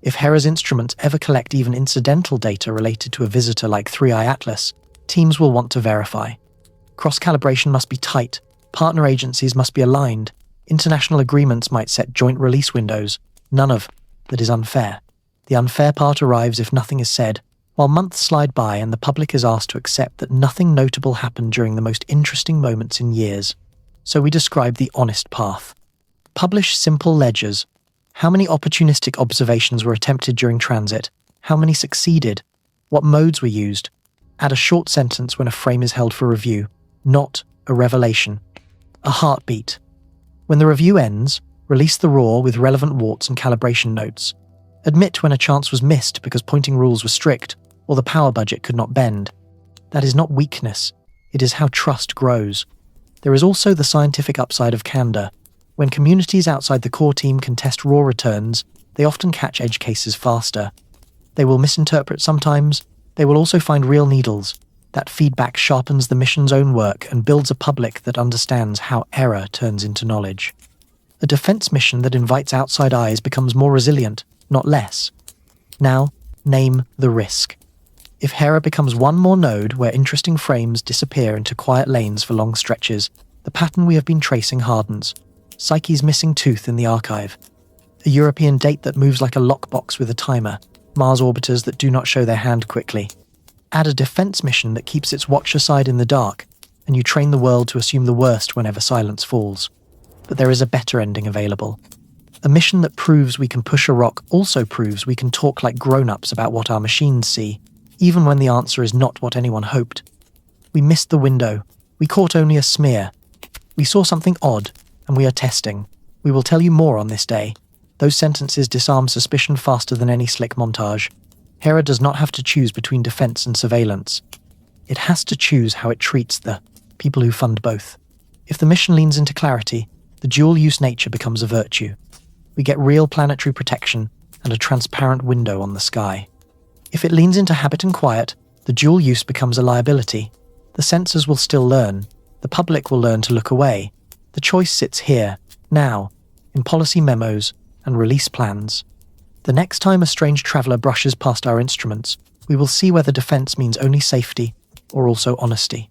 If Hera's instruments ever collect even incidental data related to a visitor like 3i Atlas, teams will want to verify. Cross-calibration must be tight, partner agencies must be aligned, international agreements might set joint release windows. None of that is unfair. The unfair part arrives if nothing is said, while months slide by and the public is asked to accept that nothing notable happened during the most interesting moments in years. So we describe the honest path. Publish simple ledgers. How many opportunistic observations were attempted during transit? How many succeeded? What modes were used? Add a short sentence when a frame is held for review. Not a revelation. A heartbeat. When the review ends, release the raw with relevant warts and calibration notes. Admit when a chance was missed because pointing rules were strict or the power budget could not bend. That is not weakness. It is how trust grows. There is also the scientific upside of candor. When communities outside the core team can test raw returns, they often catch edge cases faster. They will misinterpret sometimes. They will also find real needles. That feedback sharpens the mission's own work and builds a public that understands how error turns into knowledge. A defense mission that invites outside eyes becomes more resilient, not less. Now, name the risk. If Hera becomes one more node where interesting frames disappear into quiet lanes for long stretches, the pattern we have been tracing hardens. Psyche's missing tooth in the archive. A European date that moves like a lockbox with a timer. Mars orbiters that do not show their hand quickly. Add a defense mission that keeps its watcher side in the dark, and you train the world to assume the worst whenever silence falls. But there is a better ending available. A mission that proves we can push a rock also proves we can talk like grown-ups about what our machines see, even when the answer is not what anyone hoped. We missed the window. We caught only a smear. We saw something odd, and we are testing. We will tell you more on this day. Those sentences disarm suspicion faster than any slick montage. Hera does not have to choose between defense and surveillance. It has to choose how it treats the people who fund both. If the mission leans into clarity, the dual-use nature becomes a virtue. We get real planetary protection and a transparent window on the sky. If it leans into habit and quiet, the dual use becomes a liability. The sensors will still learn. The public will learn to look away. The choice sits here, now, in policy memos and release plans. The next time a strange traveller brushes past our instruments, we will see whether defense means only safety or also honesty.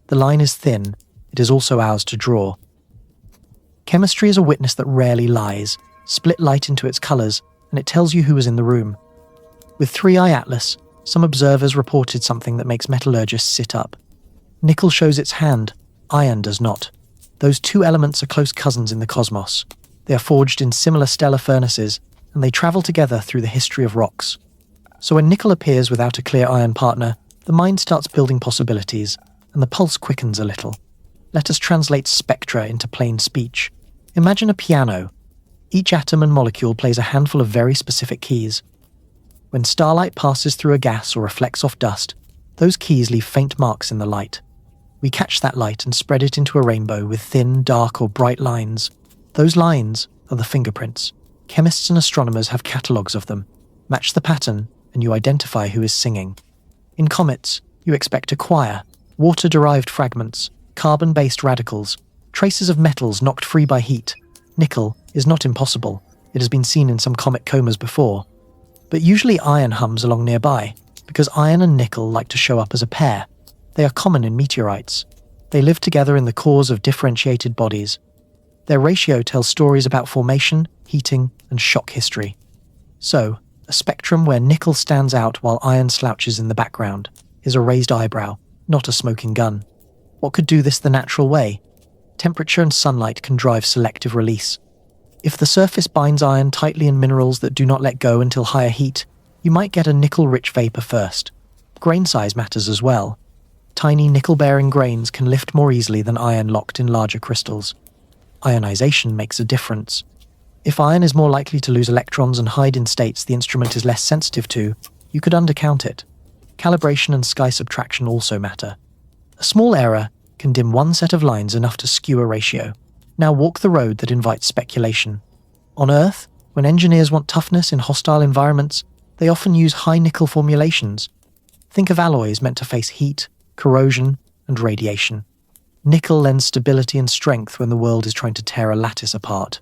The line is thin. It is also ours to draw. Chemistry is a witness that rarely lies. Split light into its colours, and it tells you who was in the room. With 3i Atlas, some observers reported something that makes metallurgists sit up. Nickel shows its hand, iron does not. Those two elements are close cousins in the cosmos. They are forged in similar stellar furnaces, and they travel together through the history of rocks. So when nickel appears without a clear iron partner, the mind starts building possibilities, and the pulse quickens a little. Let us translate spectra into plain speech. Imagine a piano. Each atom and molecule plays a handful of very specific keys. When starlight passes through a gas or reflects off dust, Those keys leave faint marks in the light. We catch that light and spread it into a rainbow with thin, dark, or bright lines. Those lines are the fingerprints. Chemists and astronomers have catalogues of them. Match the pattern, and you identify who is singing. In comets, you expect a choir, water-derived fragments, carbon-based radicals, traces of metals knocked free by heat. Nickel is not impossible. It has been seen in some comet comas before. But usually iron hums along nearby, because iron and nickel like to show up as a pair. They are common in meteorites. They live together in the cores of differentiated bodies. Their ratio tells stories about formation, heating, and shock history. So, a spectrum where nickel stands out while iron slouches in the background is a raised eyebrow, not a smoking gun. What could do this the natural way? Temperature and sunlight can drive selective release. If the surface binds iron tightly in minerals that do not let go until higher heat, you might get a nickel-rich vapor first. Grain size matters as well. Tiny nickel-bearing grains can lift more easily than iron locked in larger crystals. Ionization makes a difference. If iron is more likely to lose electrons and hide in states the instrument is less sensitive to, you could undercount it. Calibration and sky subtraction also matter. A small error can dim one set of lines enough to skew a ratio. Now walk the road that invites speculation. On Earth, when engineers want toughness in hostile environments, they often use high nickel formulations. Think of alloys meant to face heat, corrosion, and radiation. Nickel lends stability and strength when the world is trying to tear a lattice apart.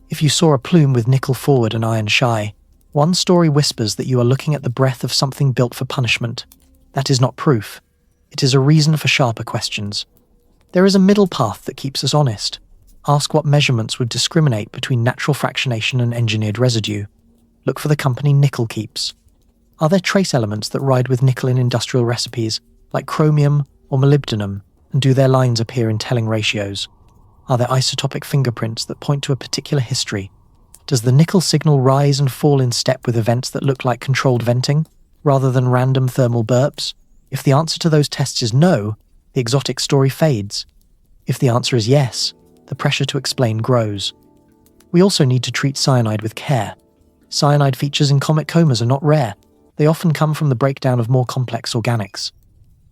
If you saw a plume with nickel forward and iron shy, one story whispers that you are looking at the breath of something built for punishment. That is not proof. It is a reason for sharper questions. There is a middle path that keeps us honest. Ask what measurements would discriminate between natural fractionation and engineered residue. Look for the company nickel keeps. Are there trace elements that ride with nickel in industrial recipes, like chromium or molybdenum, and do their lines appear in telling ratios? Are there isotopic fingerprints that point to a particular history? Does the nickel signal rise and fall in step with events that look like controlled venting, rather than random thermal burps? If the answer to those tests is no, the exotic story fades. If the answer is yes, the pressure to explain grows. We also need to treat cyanide with care. Cyanide features in comet comas are not rare. They often come from the breakdown of more complex organics.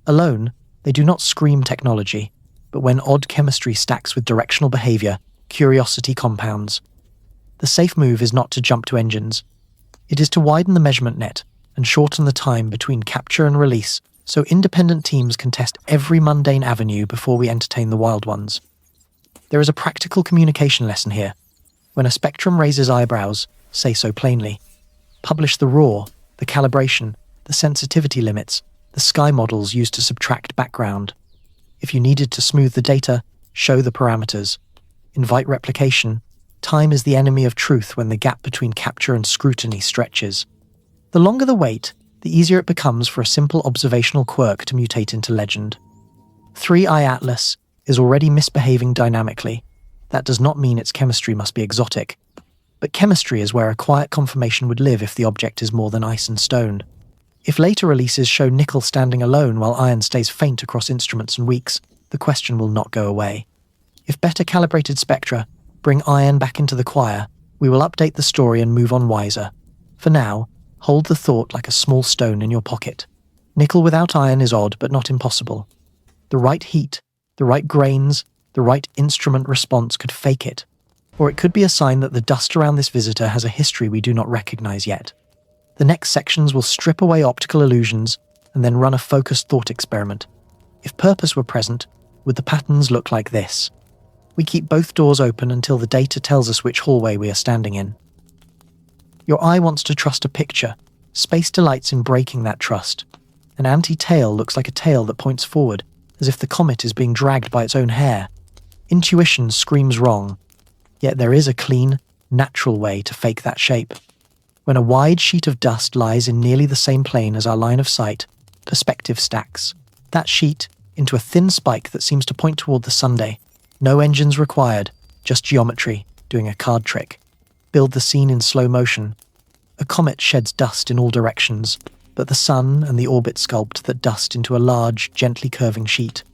Alone, they do not scream technology, but when odd chemistry stacks with directional behavior, curiosity compounds. The safe move is not to jump to engines. It is to widen the measurement net and shorten the time between capture and release so independent teams can test every mundane avenue before we entertain the wild ones. There is a practical communication lesson here. When a spectrum raises eyebrows, say so plainly. Publish the raw, the calibration, the sensitivity limits, the sky models used to subtract background. If you needed to smooth the data, show the parameters. Invite replication. Time is the enemy of truth when the gap between capture and scrutiny stretches. The longer the wait, the easier it becomes for a simple observational quirk to mutate into legend. 3i Atlas is already misbehaving dynamically. That does not mean its chemistry must be exotic. But chemistry is where a quiet confirmation would live if the object is more than ice and stone. If later releases show nickel standing alone while iron stays faint across instruments and weeks, the question will not go away. If better calibrated spectra bring iron back into the choir, we will update the story and move on wiser. For now, hold the thought like a small stone in your pocket. Nickel without iron is odd but not impossible. The right heat, the right grains, the right instrument response could fake it. Or it could be a sign that the dust around this visitor has a history we do not recognize yet. The next sections will strip away optical illusions and then run a focused thought experiment. If purpose were present, would the patterns look like this? We keep both doors open until the data tells us which hallway we are standing in. Your eye wants to trust a picture. Space delights in breaking that trust. An anti-tail looks like a tail that points forward, as if the comet is being dragged by its own hair. Intuition screams wrong. Yet there is a clean, natural way to fake that shape. When a wide sheet of dust lies in nearly the same plane as our line of sight, perspective stacks. That sheet into a thin spike that seems to point toward the Sunday. No engines required, just geometry, doing a card trick. Build the scene in slow motion. A comet sheds dust in all directions, but the sun and the orbit sculpt that dust into a large, gently curving sheet.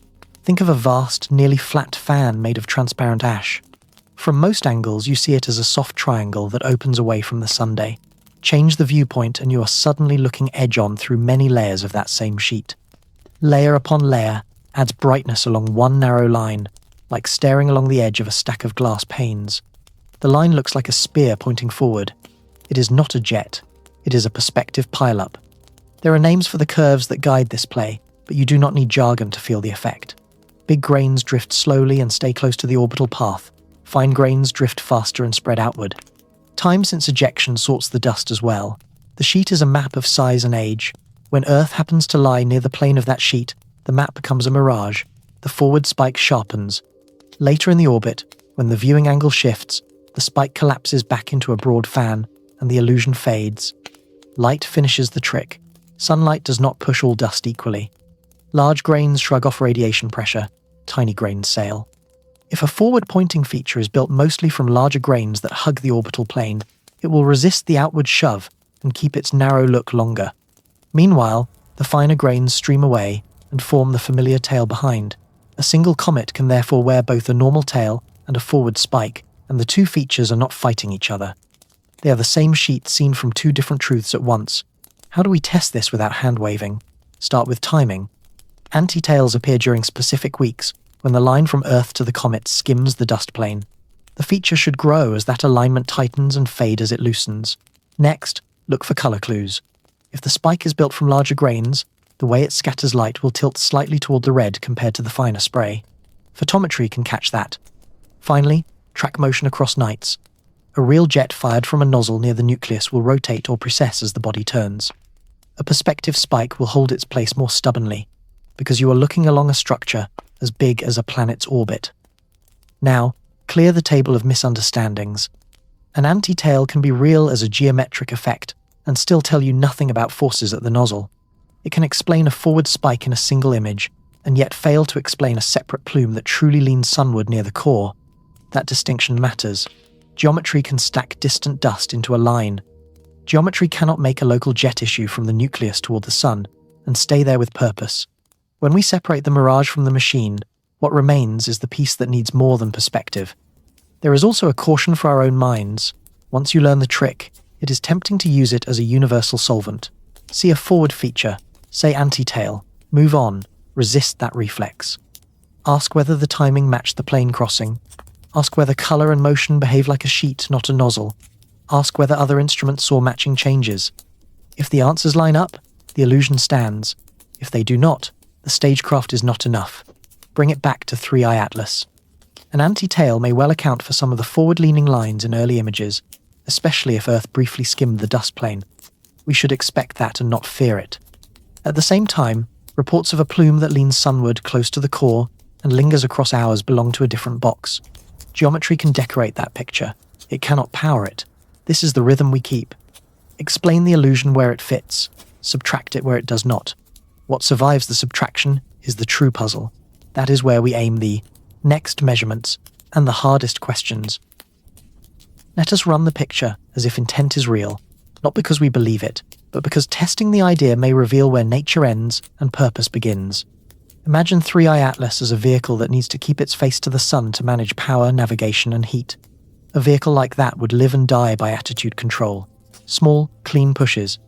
Think of a vast, nearly flat fan made of transparent ash. From most angles, you see it as a soft triangle that opens away from the Sunday. Change the viewpoint and you are suddenly looking edge-on through many layers of that same sheet. layer upon layer, adds brightness along one narrow line, like staring along the edge of a stack of glass panes. The line looks like a spear pointing forward. It is not a jet. It is a perspective pileup. There are names for the curves that guide this play, but you do not need jargon to feel the effect. Big grains drift slowly and stay close to the orbital path. Fine grains drift faster and spread outward. Time since ejection sorts the dust as well. The sheet is a map of size and age. When Earth happens to lie near the plane of that sheet, the map becomes a mirage. The forward spike sharpens. Later in the orbit, when the viewing angle shifts, the spike collapses back into a broad fan, and the illusion fades. Light finishes the trick. Sunlight does not push all dust equally. Large grains shrug off radiation pressure. Tiny grains sail. If a forward-pointing feature is built mostly from larger grains that hug the orbital plane, it will resist the outward shove and keep its narrow look longer. Meanwhile, the finer grains stream away and form the familiar tail behind. A single comet can therefore wear both a normal tail and a forward spike, and the two features are not fighting each other. They are the same sheet seen from two different truths at once. How do we test this without hand-waving? Start with timing. Anti-tails appear during specific weeks, when the line from Earth to the comet skims the dust plane. The feature should grow as that alignment tightens and fade as it loosens. Next, look for color clues. If the spike is built from larger grains, the way it scatters light will tilt slightly toward the red compared to the finer spray. Photometry can catch that. Finally, track motion across nights. A real jet fired from a nozzle near the nucleus will rotate or precess as the body turns. A perspective spike will hold its place more stubbornly, because you are looking along a structure as big as a planet's orbit. Now, clear the table of misunderstandings. An anti-tail can be real as a geometric effect and still tell you nothing about forces at the nozzle. It can explain a forward spike in a single image, and yet fail to explain a separate plume that truly leans sunward near the core. That distinction matters. Geometry can stack distant dust into a line. Geometry cannot make a local jet issue from the nucleus toward the sun and stay there with purpose. When we separate the mirage from the machine, what remains is the piece that needs more than perspective. There is also a caution for our own minds. Once you learn the trick, it is tempting to use it as a universal solvent. See a forward feature, say anti-tail, move on, resist that reflex. Ask whether the timing matched the plane crossing. Ask whether color and motion behave like a sheet, not a nozzle. Ask whether other instruments saw matching changes. If the answers line up, the illusion stands. If they do not, the stagecraft is not enough. Bring it back to 3-eye Atlas. An anti-tail may well account for some of the forward-leaning lines in early images, especially if Earth briefly skimmed the dust plane. We should expect that and not fear it. At the same time, reports of a plume that leans sunward close to the core and lingers across hours belong to a different box. Geometry can decorate that picture. It cannot power it. This is the rhythm we keep. Explain the illusion where it fits. Subtract it where it does not. What survives the subtraction is the true puzzle. That is where we aim the next measurements and the hardest questions. Let us run the picture as if intent is real, not because we believe it, but because testing the idea may reveal where nature ends and purpose begins. Imagine 3-eye Atlas as a vehicle that needs to keep its face to the sun to manage power, navigation, and heat. A vehicle like that would live and die by attitude control. Small, clean pushes.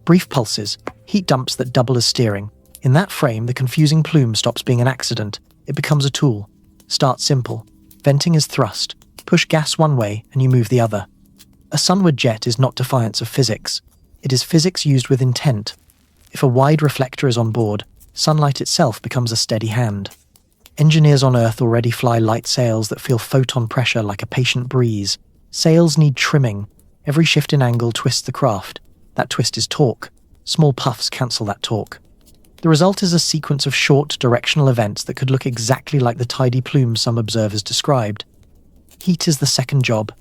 Brief pulses, heat dumps that double as steering. In that frame, the confusing plume stops being an accident. It becomes a tool. Start simple. Venting is thrust. Push gas one way and you move the other. A sunward jet is not defiance of physics. It is physics used with intent. If a wide reflector is on board, sunlight itself becomes a steady hand. Engineers on Earth already fly light sails that feel photon pressure like a patient breeze. Sails need trimming. Every shift in angle twists the craft. That twist is torque. Small puffs cancel that torque. The result is a sequence of short, directional events that could look exactly like the tidy plume some observers described. Heat is the second job.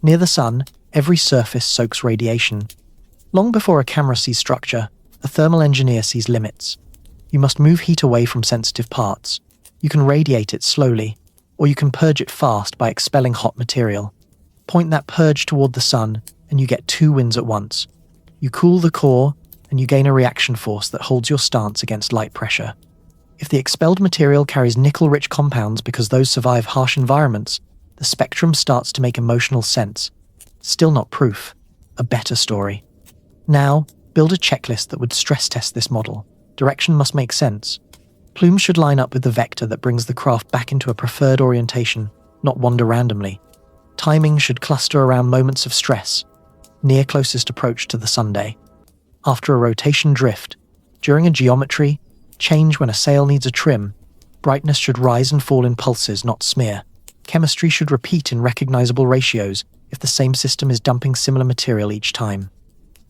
Near the sun, every surface soaks radiation. Long before a camera sees structure, a thermal engineer sees limits. You must move heat away from sensitive parts. You can radiate it slowly, or you can purge it fast by expelling hot material. Point that purge toward the sun, and you get two wins at once. You cool the core, and you gain a reaction force that holds your stance against light pressure. If the expelled material carries nickel-rich compounds because those survive harsh environments, the spectrum starts to make emotional sense. Still not proof. A better story. Now, build a checklist that would stress test this model. Direction must make sense. Plumes should line up with the vector that brings the craft back into a preferred orientation, not wander randomly. Timing should cluster around moments of stress, near closest approach to the Sunday. After a rotation drift, during a geometry, change when a sail needs a trim, brightness should rise and fall in pulses, not smear. Chemistry should repeat in recognizable ratios if the same system is dumping similar material each time.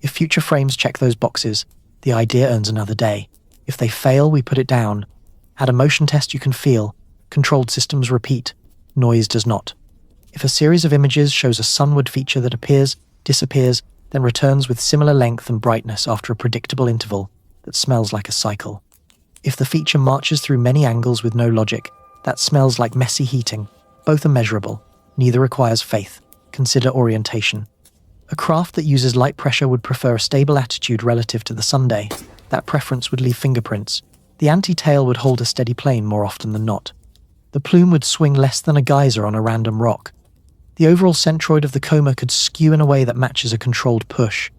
If future frames check those boxes, the idea earns another day. If they fail, we put it down. At a motion test you can feel, controlled systems repeat, noise does not. If a series of images shows a sunward feature that appears, disappears, then returns with similar length and brightness after a predictable interval, that smells like a cycle. If the feature marches through many angles with no logic, that smells like messy heating. Both are measurable, neither requires faith. Consider orientation. A craft that uses light pressure would prefer a stable attitude relative to the Sunday. That preference would leave fingerprints. The anti-tail would hold a steady plane more often than not. The plume would swing less than a geyser on a random rock. The overall centroid of the coma could skew in a way that matches a controlled push.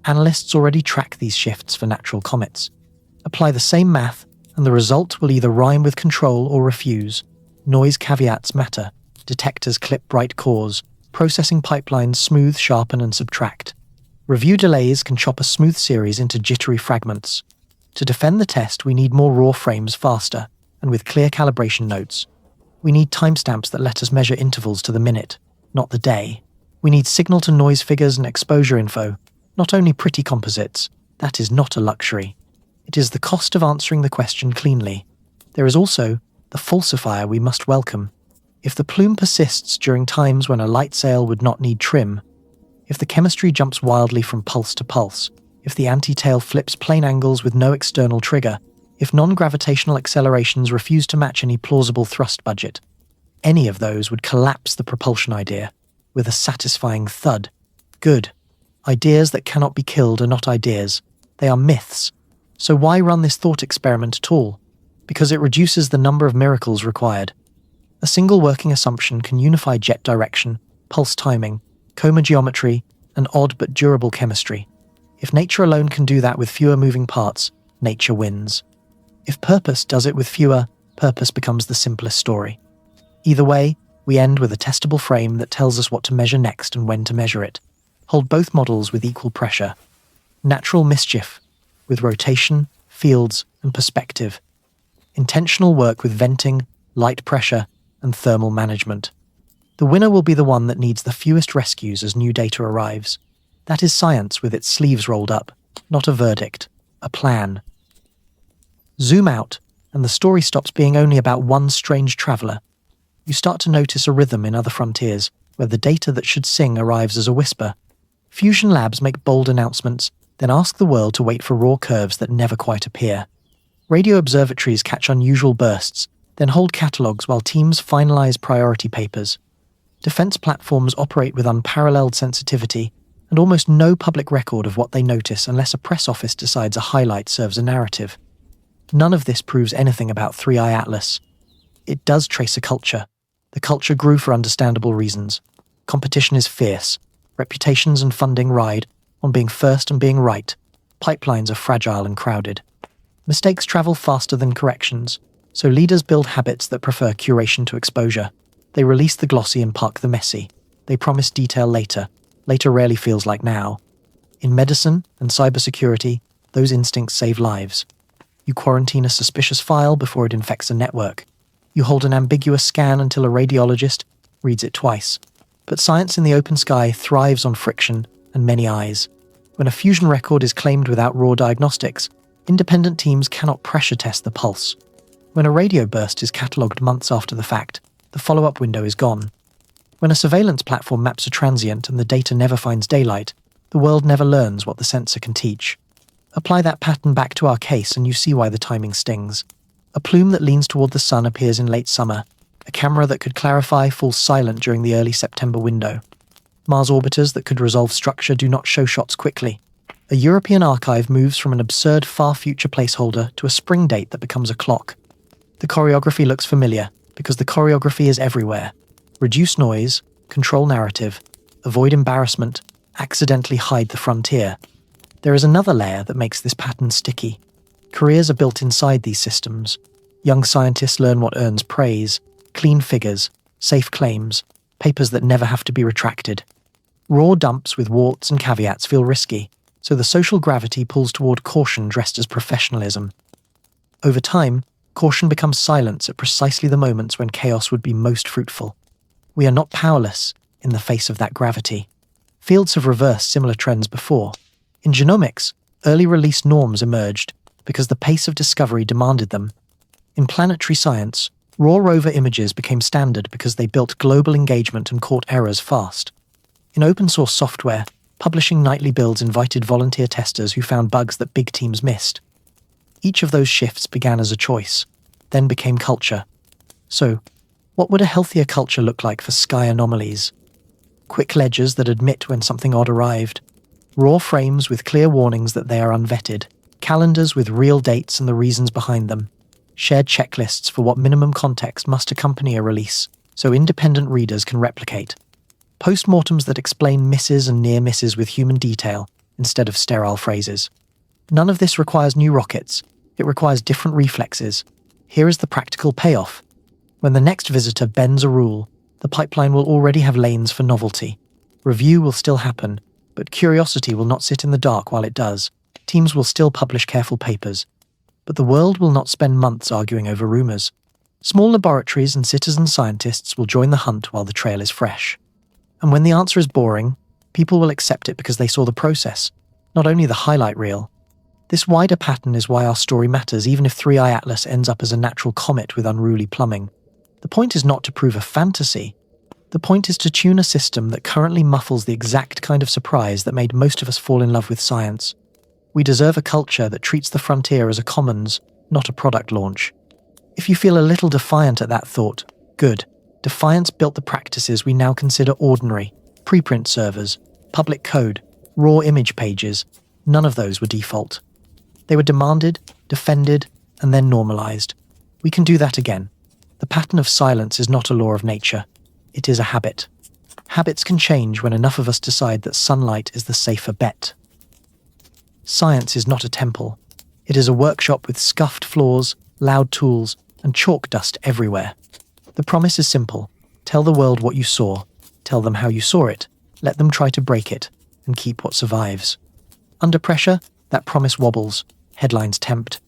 Analysts already track these shifts for natural comets. Apply the same math, and the result will either rhyme with control or refuse. Noise caveats matter. Detectors clip bright cores. Processing pipelines smooth, sharpen, and subtract. Review delays can chop a smooth series into jittery fragments. To defend the test, we need more raw frames faster, and with clear calibration notes. We need timestamps that let us measure intervals to the minute, not the day. We need signal-to-noise figures and exposure info, not only pretty composites. That is not a luxury. It is the cost of answering the question cleanly. There is also the falsifier we must welcome. If the plume persists during times when a light sail would not need trim, if the chemistry jumps wildly from pulse to pulse, if the anti-tail flips plane angles with no external trigger, if non-gravitational accelerations refuse to match any plausible thrust budget, any of those would collapse the propulsion idea with a satisfying thud. Good. Ideas that cannot be killed are not ideas. They are myths. So why run this thought experiment at all? Because it reduces the number of miracles required. A single working assumption can unify jet direction, pulse timing, coma geometry, and odd but durable chemistry. If nature alone can do that with fewer moving parts, nature wins. If purpose does it with fewer, purpose becomes the simplest story. Either way, we end with a testable frame that tells us what to measure next and when to measure it. Hold both models with equal pressure. Natural mischief, with rotation, fields, and perspective. Intentional work with venting, light pressure, and thermal management. The winner will be the one that needs the fewest rescues as new data arrives. That is science with its sleeves rolled up, not a verdict, a plan. Zoom out, and the story stops being only about one strange traveller. You start to notice a rhythm in other frontiers, where the data that should sing arrives as a whisper. Fusion labs make bold announcements, then ask the world to wait for raw curves that never quite appear. Radio observatories catch unusual bursts, then hold catalogues while teams finalize priority papers. Defense platforms operate with unparalleled sensitivity, and almost no public record of what they notice unless a press office decides a highlight serves a narrative. None of this proves anything about 3i Atlas. It does trace a culture. The culture grew for understandable reasons. Competition is fierce. Reputations and funding ride on being first and being right. Pipelines are fragile and crowded. Mistakes travel faster than corrections, so leaders build habits that prefer curation to exposure. They release the glossy and park the messy. They promise detail later. Later rarely feels like now. In medicine and cybersecurity, those instincts save lives. You quarantine a suspicious file before it infects a network. You hold an ambiguous scan until a radiologist reads it twice. But science in the open sky thrives on friction and many eyes. When a fusion record is claimed without raw diagnostics, independent teams cannot pressure test the pulse. When a radio burst is catalogued months after the fact, the follow-up window is gone. When a surveillance platform maps a transient and the data never finds daylight, the world never learns what the sensor can teach. Apply that pattern back to our case and you see why the timing stings. A plume that leans toward the sun appears in late summer. A camera that could clarify falls silent during the early September window. Mars orbiters that could resolve structure do not show shots quickly. A European archive moves from an absurd far-future placeholder to a spring date that becomes a clock. The choreography looks familiar, because the choreography is everywhere. Reduce noise, control narrative, avoid embarrassment, accidentally hide the frontier. There is another layer that makes this pattern sticky. Careers are built inside these systems. Young scientists learn what earns praise, clean figures, safe claims, papers that never have to be retracted. Raw dumps with warts and caveats feel risky, so the social gravity pulls toward caution dressed as professionalism. Over time, caution becomes silence at precisely the moments when chaos would be most fruitful. We are not powerless in the face of that gravity. Fields have reversed similar trends before. In genomics, early release norms emerged because the pace of discovery demanded them. In planetary science, raw rover images became standard because they built global engagement and caught errors fast. In open-source software, publishing nightly builds invited volunteer testers who found bugs that big teams missed. Each of those shifts began as a choice, then became culture. So, what would a healthier culture look like for sky anomalies? Quick ledgers that admit when something odd arrived, raw frames with clear warnings that they are unvetted, calendars with real dates and the reasons behind them, shared checklists for what minimum context must accompany a release, so independent readers can replicate. Postmortems that explain misses and near misses with human detail instead of sterile phrases. None of this requires new rockets. It requires different reflexes. Here is the practical payoff. When the next visitor bends a rule, the pipeline will already have lanes for novelty. Review will still happen, but curiosity will not sit in the dark while it does. Teams will still publish careful papers. But the world will not spend months arguing over rumors. Small laboratories and citizen scientists will join the hunt while the trail is fresh. And when the answer is boring, people will accept it because they saw the process, not only the highlight reel. This wider pattern is why our story matters, even if 3i Atlas ends up as a natural comet with unruly plumbing. The point is not to prove a fantasy. The point is to tune a system that currently muffles the exact kind of surprise that made most of us fall in love with science. We deserve a culture that treats the frontier as a commons, not a product launch. If you feel a little defiant at that thought, good. Defiance built the practices we now consider ordinary: preprint servers, public code, raw image pages. None of those were default. They were demanded, defended, and then normalized. We can do that again. The pattern of silence is not a law of nature. It is a habit. Habits can change when enough of us decide that sunlight is the safer bet. Science is not a temple. It is a workshop with scuffed floors, loud tools, and chalk dust everywhere. The promise is simple. Tell the world what you saw. Tell them how you saw it. Let them try to break it, and keep what survives. Under pressure, that promise wobbles. Headlines tempt.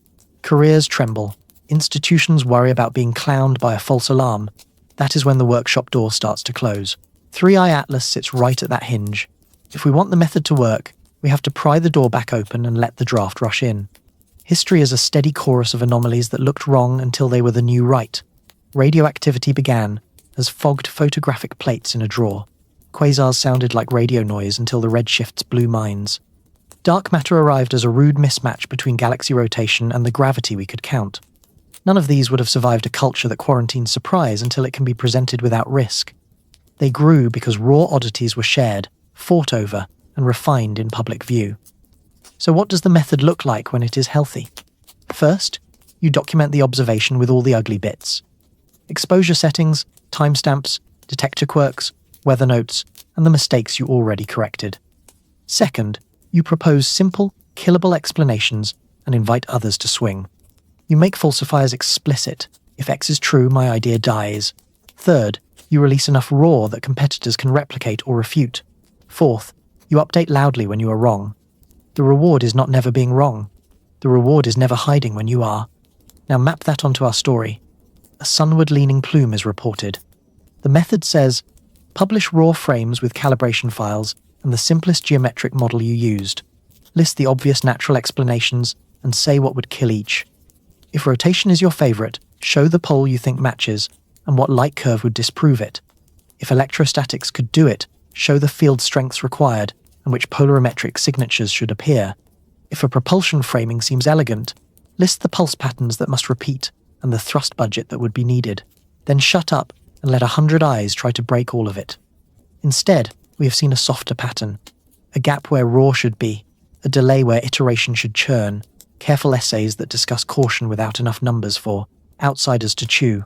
Careers tremble. Institutions worry about being clowned by a false alarm. That is when the workshop door starts to close. 3i Atlas sits right at that hinge. If we want the method to work, we have to pry the door back open and let the draft rush in. History is a steady chorus of anomalies that looked wrong until they were the new right. Radioactivity began as fogged photographic plates in a drawer. Quasars sounded like radio noise until the redshifts blew minds. Dark matter arrived as a rude mismatch between galaxy rotation and the gravity we could count. None of these would have survived a culture that quarantines surprise until it can be presented without risk. They grew because raw oddities were shared, fought over, and refined in public view. So what does the method look like when it is healthy? First, you document the observation with all the ugly bits. Exposure settings, timestamps, detector quirks, weather notes, and the mistakes you already corrected. Second, you propose simple, killable explanations and invite others to swing. You make falsifiers explicit. If X is true, my idea dies. Third, you release enough raw that competitors can replicate or refute. Fourth, you update loudly when you are wrong. The reward is not never being wrong. The reward is never hiding when you are. Now map that onto our story. A sunward-leaning plume is reported. The method says, publish raw frames with calibration files and the simplest geometric model you used. List the obvious natural explanations and say what would kill each. If rotation is your favorite, show the pole you think matches and what light curve would disprove it. If electrostatics could do it, show the field strengths required and which polarimetric signatures should appear. If a propulsion framing seems elegant, list the pulse patterns that must repeat and the thrust budget that would be needed. Then shut up and let 100 eyes try to break all of it. Instead, we have seen a softer pattern. A gap where raw should be, a delay where iteration should churn, careful essays that discuss caution without enough numbers for outsiders to chew.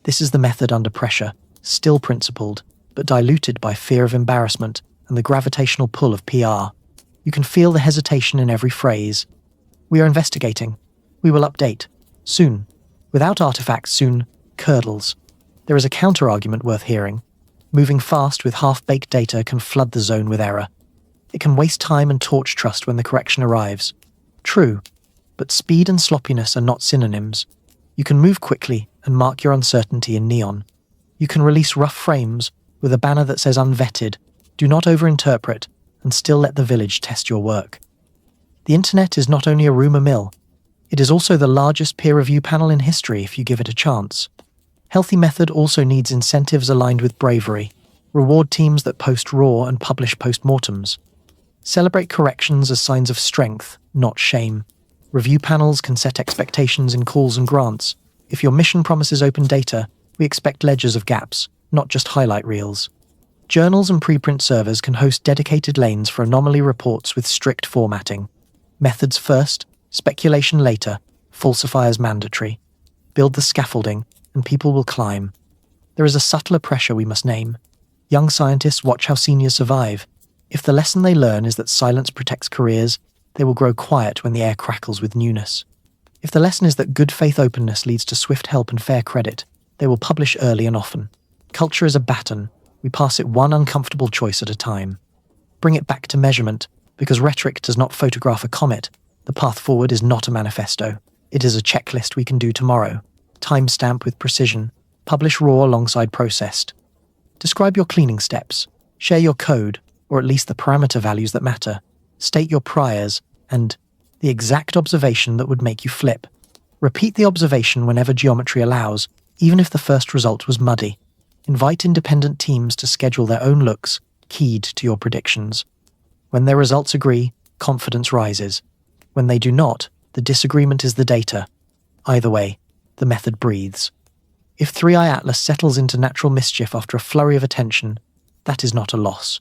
This is the method under pressure, still principled, but diluted by fear of embarrassment and the gravitational pull of PR. You can feel the hesitation in every phrase. We are investigating. We will update. Soon. Without artifacts, soon. Curdles. There is a counter-argument worth hearing. Moving fast with half-baked data can flood the zone with error. It can waste time and torch trust when the correction arrives. True, but speed and sloppiness are not synonyms. You can move quickly and mark your uncertainty in neon. You can release rough frames with a banner that says unvetted, do not overinterpret, and still let the village test your work. The internet is not only a rumour mill, it is also the largest peer review panel in history if you give it a chance. Healthy method also needs incentives aligned with bravery. Reward teams that post raw and publish post-mortems. Celebrate corrections as signs of strength, not shame. Review panels can set expectations in calls and grants. If your mission promises open data, we expect ledgers of gaps, not just highlight reels. Journals and preprint servers can host dedicated lanes for anomaly reports with strict formatting. Methods first, speculation later, falsifiers mandatory. Build the scaffolding, and people will climb. There is a subtler pressure we must name. Young scientists watch how seniors survive. If the lesson they learn is that silence protects careers, they will grow quiet when the air crackles with newness. If the lesson is that good faith openness leads to swift help and fair credit, they will publish early and often. Culture is a baton. We pass it one uncomfortable choice at a time. Bring it back to measurement, because rhetoric does not photograph a comet. The path forward is not a manifesto. It is a checklist we can do tomorrow. Timestamp with precision. Publish raw alongside processed. Describe your cleaning steps. Share your code, or at least the parameter values that matter. State your priors, and the exact observation that would make you flip. Repeat the observation whenever geometry allows, even if the first result was muddy. Invite independent teams to schedule their own looks, keyed to your predictions. When their results agree, confidence rises. When they do not, the disagreement is the data. Either way, the method breathes. If 3i Atlas settles into natural mischief after a flurry of attention, that is not a loss.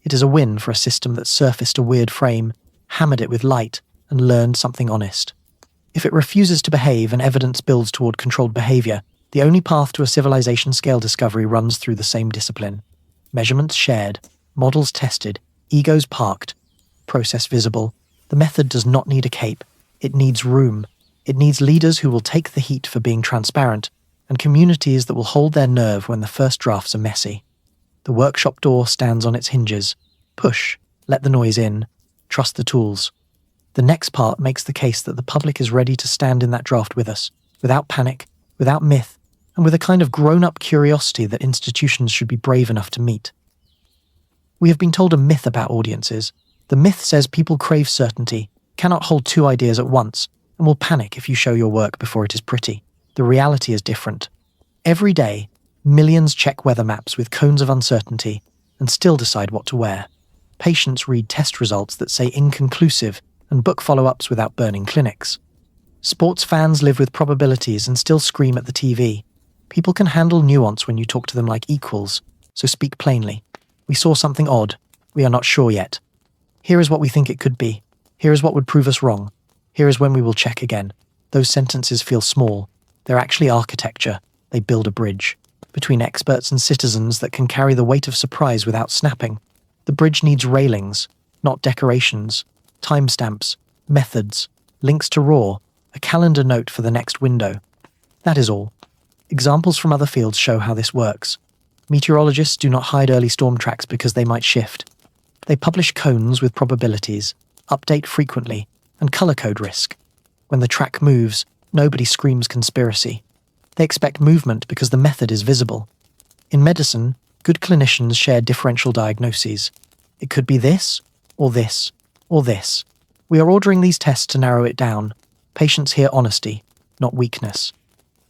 It is a win for a system that surfaced a weird frame, hammered it with light, and learned something honest. If it refuses to behave and evidence builds toward controlled behavior, the only path to a civilization-scale discovery runs through the same discipline. Measurements shared, models tested, egos parked, process visible. The method does not need a cape. It needs room. It needs leaders who will take the heat for being transparent, and communities that will hold their nerve when the first drafts are messy. The workshop door stands on its hinges. Push, let the noise in, trust the tools. The next part makes the case that the public is ready to stand in that draft with us, without panic, without myth, and with a kind of grown-up curiosity that institutions should be brave enough to meet. We have been told a myth about audiences. The myth says people crave certainty, cannot hold two ideas at once, and will panic if you show your work before it is pretty. The reality is different. Every day, millions check weather maps with cones of uncertainty and still decide what to wear. Patients read test results that say inconclusive and book follow-ups without burning clinics. Sports fans live with probabilities and still scream at the TV. People can handle nuance when you talk to them like equals, so speak plainly. We saw something odd. We are not sure yet. Here is what we think it could be. Here is what would prove us wrong. Here is when we will check again. Those sentences feel small. They're actually architecture. They build a bridge between experts and citizens that can carry the weight of surprise without snapping. The bridge needs railings, not decorations, timestamps, methods, links to raw, a calendar note for the next window. That is all. Examples from other fields show how this works. Meteorologists do not hide early storm tracks because they might shift. They publish cones with probabilities, update frequently, and color code risk. When the track moves, nobody screams conspiracy. They expect movement because the method is visible. In medicine, good clinicians share differential diagnoses. It could be this, or this, or this. We are ordering these tests to narrow it down. Patients hear honesty, not weakness.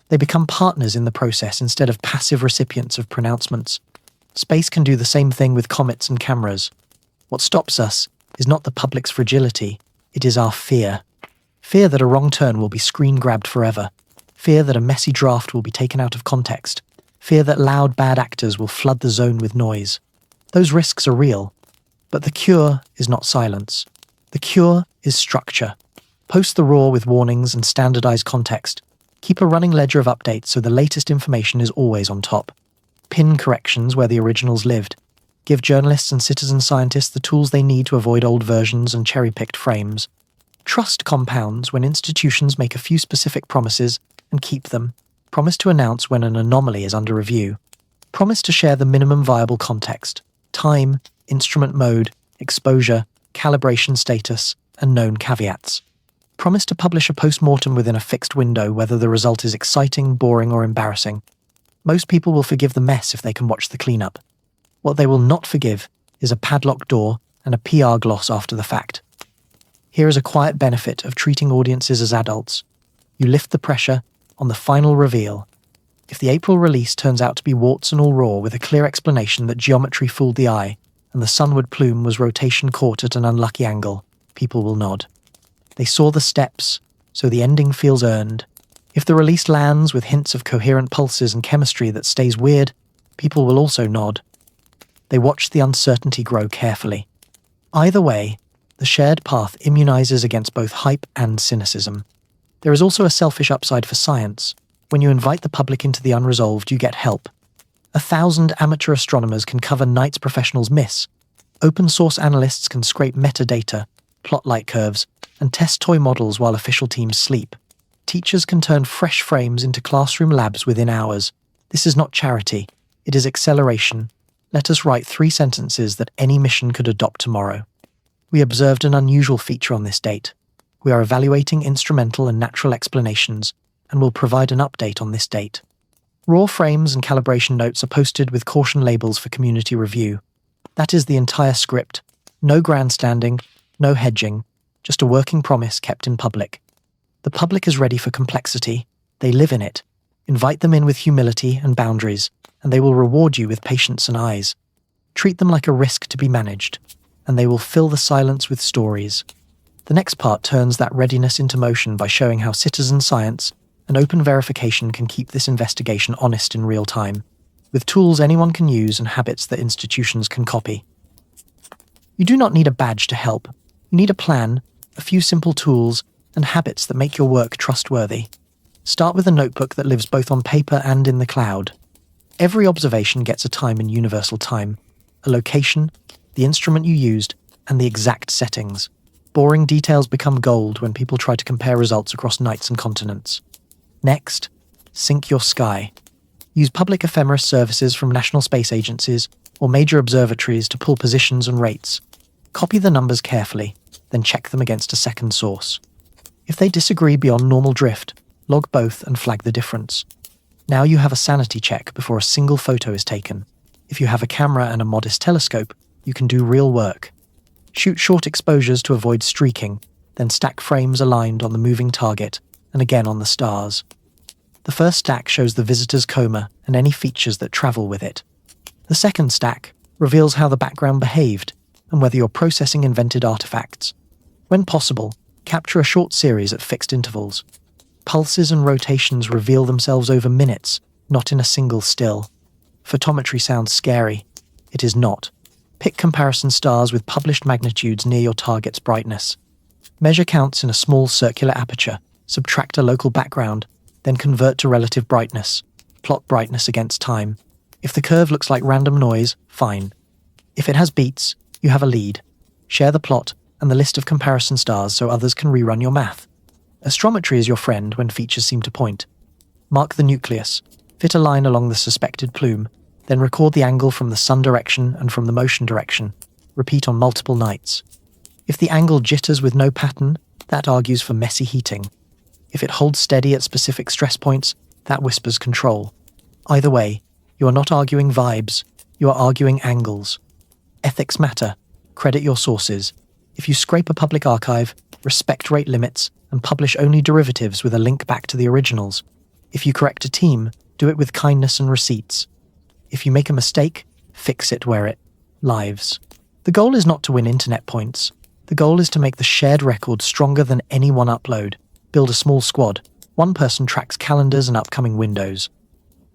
They become partners in the process instead of passive recipients of pronouncements. Space can do the same thing with comets and cameras. What stops us is not the public's fragility, it is our fear. Fear that a wrong turn will be screen-grabbed forever. Fear that a messy draft will be taken out of context. Fear that loud bad actors will flood the zone with noise. Those risks are real. But the cure is not silence. The cure is structure. Post the raw with warnings and standardized context. Keep a running ledger of updates so the latest information is always on top. Pin corrections where the originals lived. Give journalists and citizen scientists the tools they need to avoid old versions and cherry-picked frames. Trust compounds when institutions make a few specific promises and keep them. Promise to announce when an anomaly is under review. Promise to share the minimum viable context, time, instrument mode, exposure, calibration status, and known caveats. Promise to publish a post-mortem within a fixed window, whether the result is exciting, boring, or embarrassing. Most people will forgive the mess if they can watch the cleanup. What they will not forgive is a padlocked door and a PR gloss after the fact. Here is a quiet benefit of treating audiences as adults. You lift the pressure on the final reveal. If the April release turns out to be warts and all raw with a clear explanation that geometry fooled the eye and the sunward plume was rotation caught at an unlucky angle, people will nod. They saw the steps, so the ending feels earned. If the release lands with hints of coherent pulses and chemistry that stays weird, people will also nod. They watch the uncertainty grow carefully. Either way, the shared path immunizes against both hype and cynicism. There is also a selfish upside for science. When you invite the public into the unresolved, you get help. 1,000 amateur astronomers can cover nights professionals miss. Open source analysts can scrape metadata, plot light curves, and test toy models while official teams sleep. Teachers can turn fresh frames into classroom labs within hours. This is not charity, it is acceleration. Let us write 3 sentences that any mission could adopt tomorrow. We observed an unusual feature on this date. We are evaluating instrumental and natural explanations, and will provide an update on this date. Raw frames and calibration notes are posted with caution labels for community review. That is the entire script. No grandstanding, no hedging, just a working promise kept in public. The public is ready for complexity. They live in it. Invite them in with humility and boundaries, and they will reward you with patience and eyes. Treat them like a risk to be managed, and they will fill the silence with stories. The next part turns that readiness into motion by showing how citizen science and open verification can keep this investigation honest in real time, with tools anyone can use and habits that institutions can copy. You do not need a badge to help. You need a plan, a few simple tools, and habits that make your work trustworthy. Start with a notebook that lives both on paper and in the cloud. Every observation gets a time in universal time, a location, the instrument you used, and the exact settings. Boring details become gold when people try to compare results across nights and continents. Next, sync your sky. Use public ephemeris services from national space agencies or major observatories to pull positions and rates. Copy the numbers carefully, then check them against a second source. If they disagree beyond normal drift, log both and flag the difference. Now you have a sanity check before a single photo is taken. If you have a camera and a modest telescope, you can do real work. Shoot short exposures to avoid streaking, then stack frames aligned on the moving target and again on the stars. The first stack shows the visitor's coma and any features that travel with it. The second stack reveals how the background behaved and whether you're processing invented artifacts. When possible, capture a short series at fixed intervals. Pulses and rotations reveal themselves over minutes, not in a single still. Photometry sounds scary. It is not. Pick comparison stars with published magnitudes near your target's brightness. Measure counts in a small circular aperture, subtract a local background, then convert to relative brightness. Plot brightness against time. If the curve looks like random noise, fine. If it has beats, you have a lead. Share the plot and the list of comparison stars so others can rerun your math. Astrometry is your friend when features seem to point. Mark the nucleus, fit a line along the suspected plume, then record the angle from the sun direction and from the motion direction. Repeat on multiple nights. If the angle jitters with no pattern, that argues for messy heating. If it holds steady at specific stress points, that whispers control. Either way, you are not arguing vibes, you are arguing angles. Ethics matter. Credit your sources. If you scrape a public archive, respect rate limits, and publish only derivatives with a link back to the originals. If you correct a team, do it with kindness and receipts. If you make a mistake, fix it where it lives. The goal is not to win internet points. The goal is to make the shared record stronger than any one upload. Build a small squad. One person tracks calendars and upcoming windows.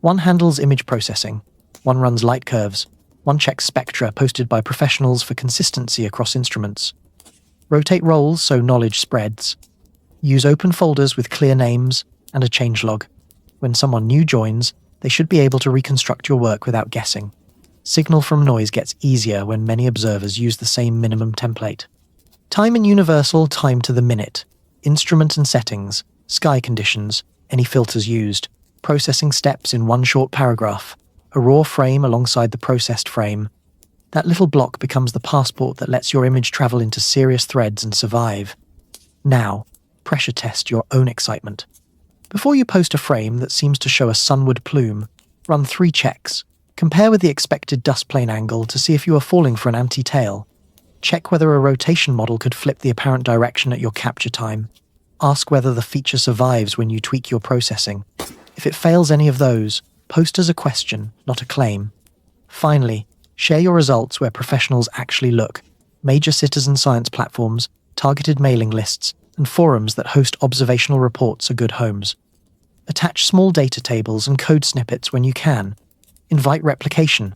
One handles image processing. One runs light curves. One checks spectra posted by professionals for consistency across instruments. Rotate roles so knowledge spreads. Use open folders with clear names and a changelog. When someone new joins, they should be able to reconstruct your work without guessing. Signal from noise gets easier when many observers use the same minimum template. Time in universal, time to the minute. Instrument and settings, sky conditions, any filters used, processing steps in one short paragraph, a raw frame alongside the processed frame. That little block becomes the passport that lets your image travel into serious threads and survive. Now, pressure test your own excitement. Before you post a frame that seems to show a sunward plume, run 3 checks. Compare with the expected dust plane angle to see if you are falling for an anti-tail. Check whether a rotation model could flip the apparent direction at your capture time. Ask whether the feature survives when you tweak your processing. If it fails any of those, post as a question, not a claim. Finally, share your results where professionals actually look. Major citizen science platforms, targeted mailing lists, and forums that host observational reports are good homes. Attach small data tables and code snippets when you can. Invite replication.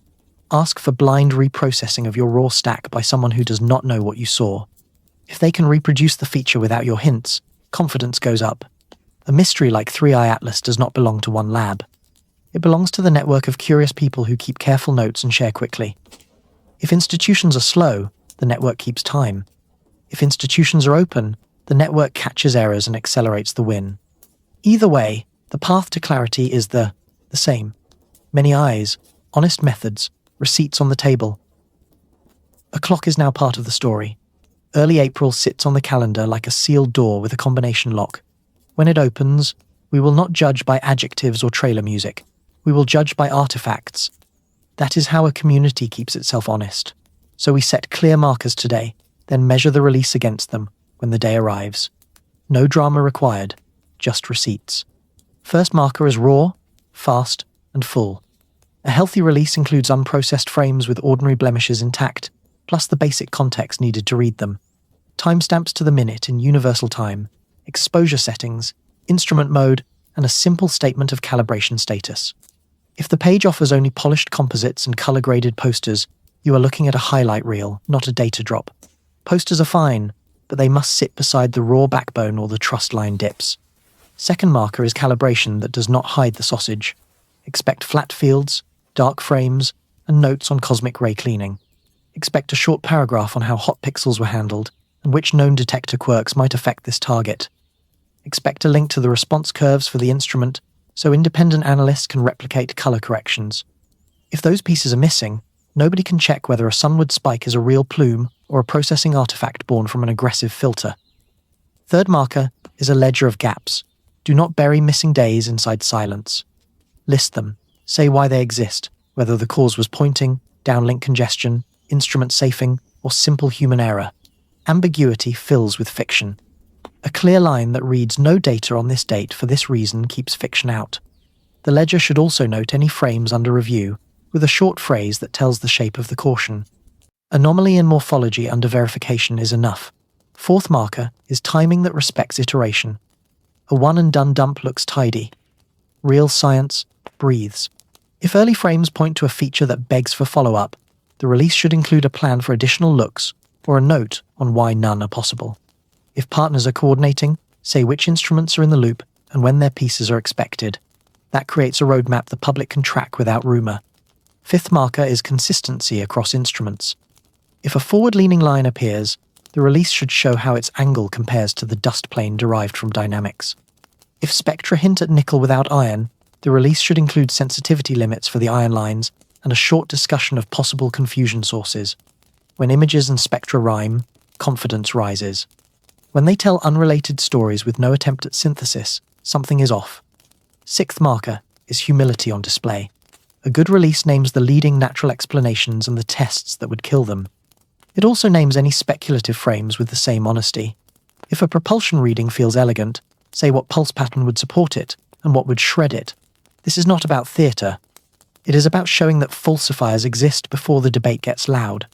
Ask for blind reprocessing of your raw stack by someone who does not know what you saw. If they can reproduce the feature without your hints, confidence goes up. A mystery like 3i Atlas does not belong to one lab. It belongs to the network of curious people who keep careful notes and share quickly. If institutions are slow, the network keeps time. If institutions are open, the network catches errors and accelerates the win. Either way, the path to clarity is the same. Many eyes, honest methods, receipts on the table. A clock is now part of the story. Early April sits on the calendar like a sealed door with a combination lock. When it opens, we will not judge by adjectives or trailer music. We will judge by artifacts. That is how a community keeps itself honest. So we set clear markers today, then measure the release against them when the day arrives. No drama required, just receipts. First marker is raw, fast, and full. A healthy release includes unprocessed frames with ordinary blemishes intact, plus the basic context needed to read them. Timestamps to the minute in universal time, exposure settings, instrument mode, and a simple statement of calibration status. If the page offers only polished composites and color-graded posters, you are looking at a highlight reel, not a data drop. Posters are fine, but they must sit beside the raw backbone or the truss line dips. Second marker is calibration that does not hide the sausage. Expect flat fields, dark frames, and notes on cosmic ray cleaning. Expect a short paragraph on how hot pixels were handled and which known detector quirks might affect this target. Expect a link to the response curves for the instrument so independent analysts can replicate color corrections. If those pieces are missing, nobody can check whether a sunward spike is a real plume or a processing artifact born from an aggressive filter. Third marker is a ledger of gaps. Do not bury missing days inside silence. List them. Say why they exist, whether the cause was pointing, downlink congestion, instrument safing, or simple human error. Ambiguity fills with fiction. A clear line that reads no data on this date for this reason keeps fiction out. The ledger should also note any frames under review, with a short phrase that tells the shape of the caution. Anomaly and morphology under verification is enough. Fourth marker is timing that respects iteration. A one-and-done dump looks tidy. Real science breathes. If early frames point to a feature that begs for follow-up, the release should include a plan for additional looks or a note on why none are possible. If partners are coordinating, say which instruments are in the loop and when their pieces are expected. That creates a roadmap the public can track without rumor. Fifth marker is consistency across instruments. If a forward-leaning line appears, the release should show how its angle compares to the dust plane derived from dynamics. If spectra hint at nickel without iron, the release should include sensitivity limits for the iron lines and a short discussion of possible confusion sources. When images and spectra rhyme, confidence rises. When they tell unrelated stories with no attempt at synthesis, something is off. Sixth marker is humility on display. A good release names the leading natural explanations and the tests that would kill them. It also names any speculative frames with the same honesty. If a propulsion reading feels elegant, say what pulse pattern would support it and what would shred it. This is not about theatre. It is about showing that falsifiers exist before the debate gets loud.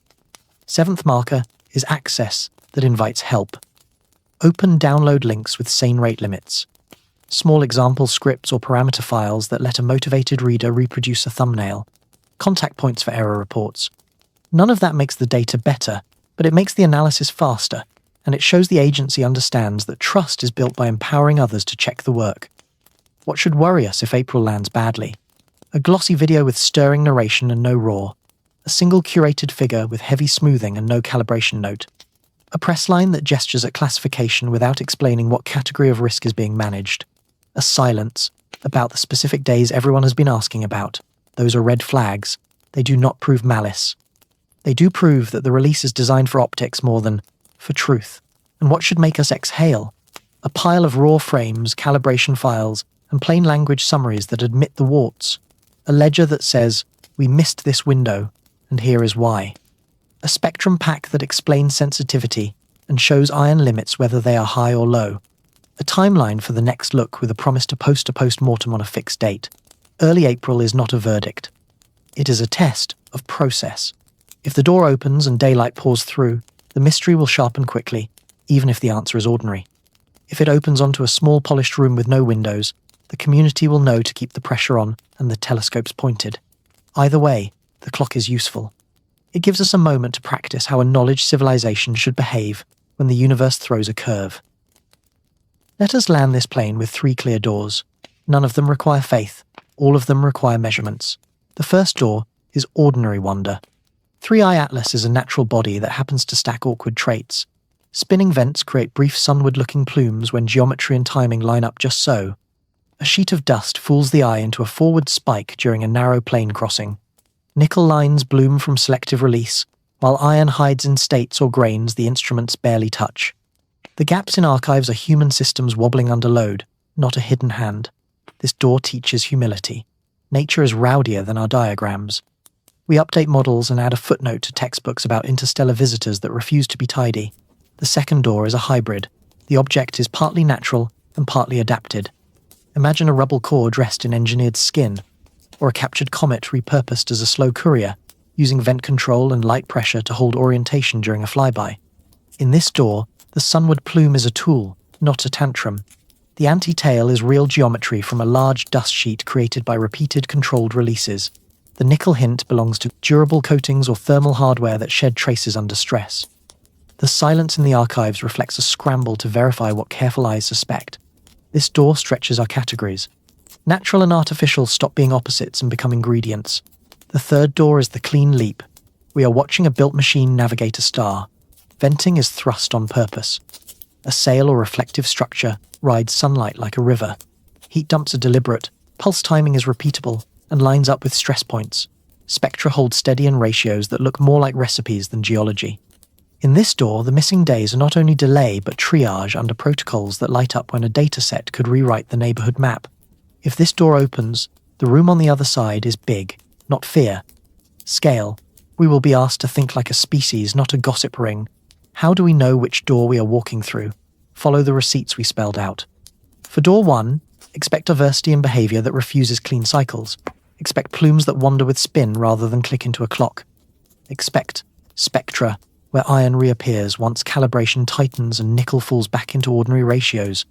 Seventh marker is access that invites help. Open download links with sane rate limits. Small example scripts or parameter files that let a motivated reader reproduce a thumbnail. Contact points for error reports. None of that makes the data better, but it makes the analysis faster, and it shows the agency understands that trust is built by empowering others to check the work. What should worry us if April lands badly? A glossy video with stirring narration and no raw. A single curated figure with heavy smoothing and no calibration note. A press line that gestures at classification without explaining what category of risk is being managed. A silence about the specific days everyone has been asking about. Those are red flags. They do not prove malice. They do prove that the release is designed for optics more than for truth. And what should make us exhale? A pile of raw frames, calibration files, and plain language summaries that admit the warts. A ledger that says, "We missed this window, and here is why." A spectrum pack that explains sensitivity and shows iron limits whether they are high or low. A timeline for the next look with a promise to post a post-mortem on a fixed date. Early April is not a verdict. It is a test of process. If the door opens and daylight pours through, the mystery will sharpen quickly, even if the answer is ordinary. If it opens onto a small polished room with no windows, the community will know to keep the pressure on and the telescopes pointed. Either way, the clock is useful. It gives us a moment to practice how a knowledge civilization should behave when the universe throws a curve. Let us land this plane with 3 clear doors. None of them require faith. All of them require measurements. The first door is ordinary wonder. 3i Atlas is a natural body that happens to stack awkward traits. Spinning vents create brief sunward-looking plumes when geometry and timing line up just so. A sheet of dust fools the eye into a forward spike during a narrow plane crossing. Nickel lines bloom from selective release, while iron hides in states or grains the instruments barely touch. The gaps in archives are human systems wobbling under load, not a hidden hand. This door teaches humility. Nature is rowdier than our diagrams. We update models and add a footnote to textbooks about interstellar visitors that refuse to be tidy. The second door is a hybrid. The object is partly natural and partly adapted. Imagine a rubble core dressed in engineered skin, or a captured comet repurposed as a slow courier, using vent control and light pressure to hold orientation during a flyby. In this door, the sunward plume is a tool, not a tantrum. The anti-tail is real geometry from a large dust sheet created by repeated controlled releases. The nickel hint belongs to durable coatings or thermal hardware that shed traces under stress. The silence in the archives reflects a scramble to verify what careful eyes suspect. This door stretches our categories. Natural and artificial stop being opposites and become ingredients. The third door is the clean leap. We are watching a built machine navigate a star. Venting is thrust on purpose. A sail or reflective structure rides sunlight like a river. Heat dumps are deliberate, pulse timing is repeatable, and lines up with stress points. Spectra hold steady in ratios that look more like recipes than geology. In this door, the missing days are not only delay but triage under protocols that light up when a dataset could rewrite the neighborhood map. If this door opens, the room on the other side is big, not fear. Scale. We will be asked to think like a species, not a gossip ring. How do we know which door we are walking through? Follow the receipts we spelled out. For door 1, expect diversity in behavior that refuses clean cycles. Expect plumes that wander with spin rather than click into a clock. Expect spectra, where iron reappears once calibration tightens and nickel falls back into ordinary ratios.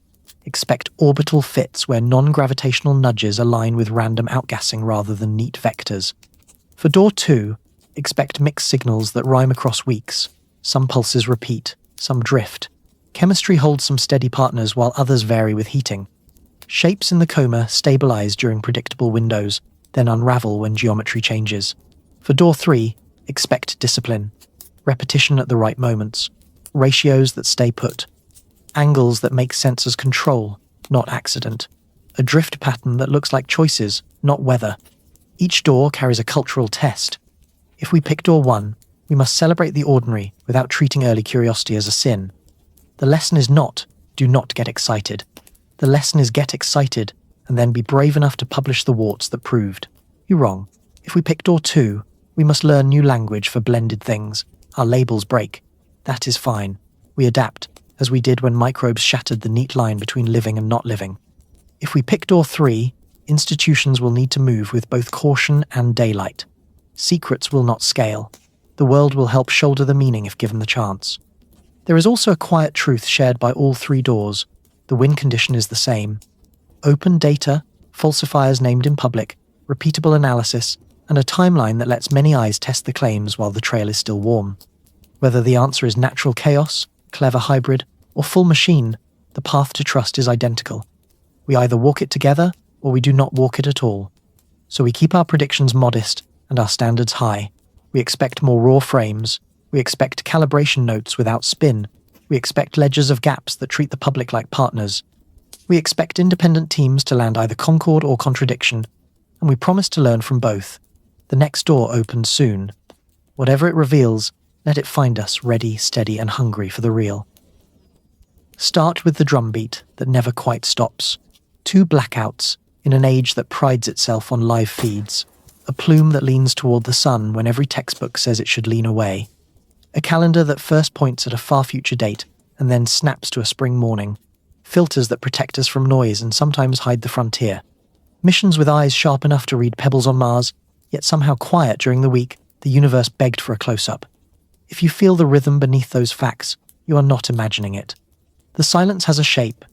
Expect orbital fits where non-gravitational nudges align with random outgassing rather than neat vectors. For door 2, expect mixed signals that rhyme across weeks. Some pulses repeat, some drift. Chemistry holds some steady partners while others vary with heating. Shapes in the coma stabilize during predictable windows, then unravel when geometry changes. For door 3, expect discipline. Repetition at the right moments. Ratios that stay put. Angles that make sense as control, not accident. A drift pattern that looks like choices, not weather. Each door carries a cultural test. If we pick door 1, we must celebrate the ordinary without treating early curiosity as a sin. The lesson is not, do not get excited. The lesson is get excited and then be brave enough to publish the warts that proved. You're wrong. If we pick door 2, we must learn new language for blended things. Our labels break. That is fine. We adapt, as we did when microbes shattered the neat line between living and not living. If we pick door 3, institutions will need to move with both caution and daylight. Secrets will not scale. The world will help shoulder the meaning if given the chance. There is also a quiet truth shared by all 3 doors. The win condition is the same. Open data, falsifiers named in public, repeatable analysis, and a timeline that lets many eyes test the claims while the trail is still warm. Whether the answer is natural chaos, clever hybrid, or full machine, the path to trust is identical. We either walk it together, or we do not walk it at all. So we keep our predictions modest and our standards high. We expect more raw frames, We expect calibration notes without spin. We expect ledgers of gaps that treat the public like partners. We expect independent teams to land either concord or contradiction, and we promise to learn from both. The next door opens soon. Whatever it reveals, let it find us ready, steady, and hungry for the real. Start with the drumbeat that never quite stops. 2 blackouts in an age that prides itself on live feeds. A plume that leans toward the sun when every textbook says it should lean away. A calendar that first points at a far future date and then snaps to a spring morning. Filters that protect us from noise and sometimes hide the frontier. Missions with eyes sharp enough to read pebbles on Mars, yet somehow quiet during the week the universe begged for a close-up. If you feel the rhythm beneath those facts, you are not imagining it. The silence has a shape.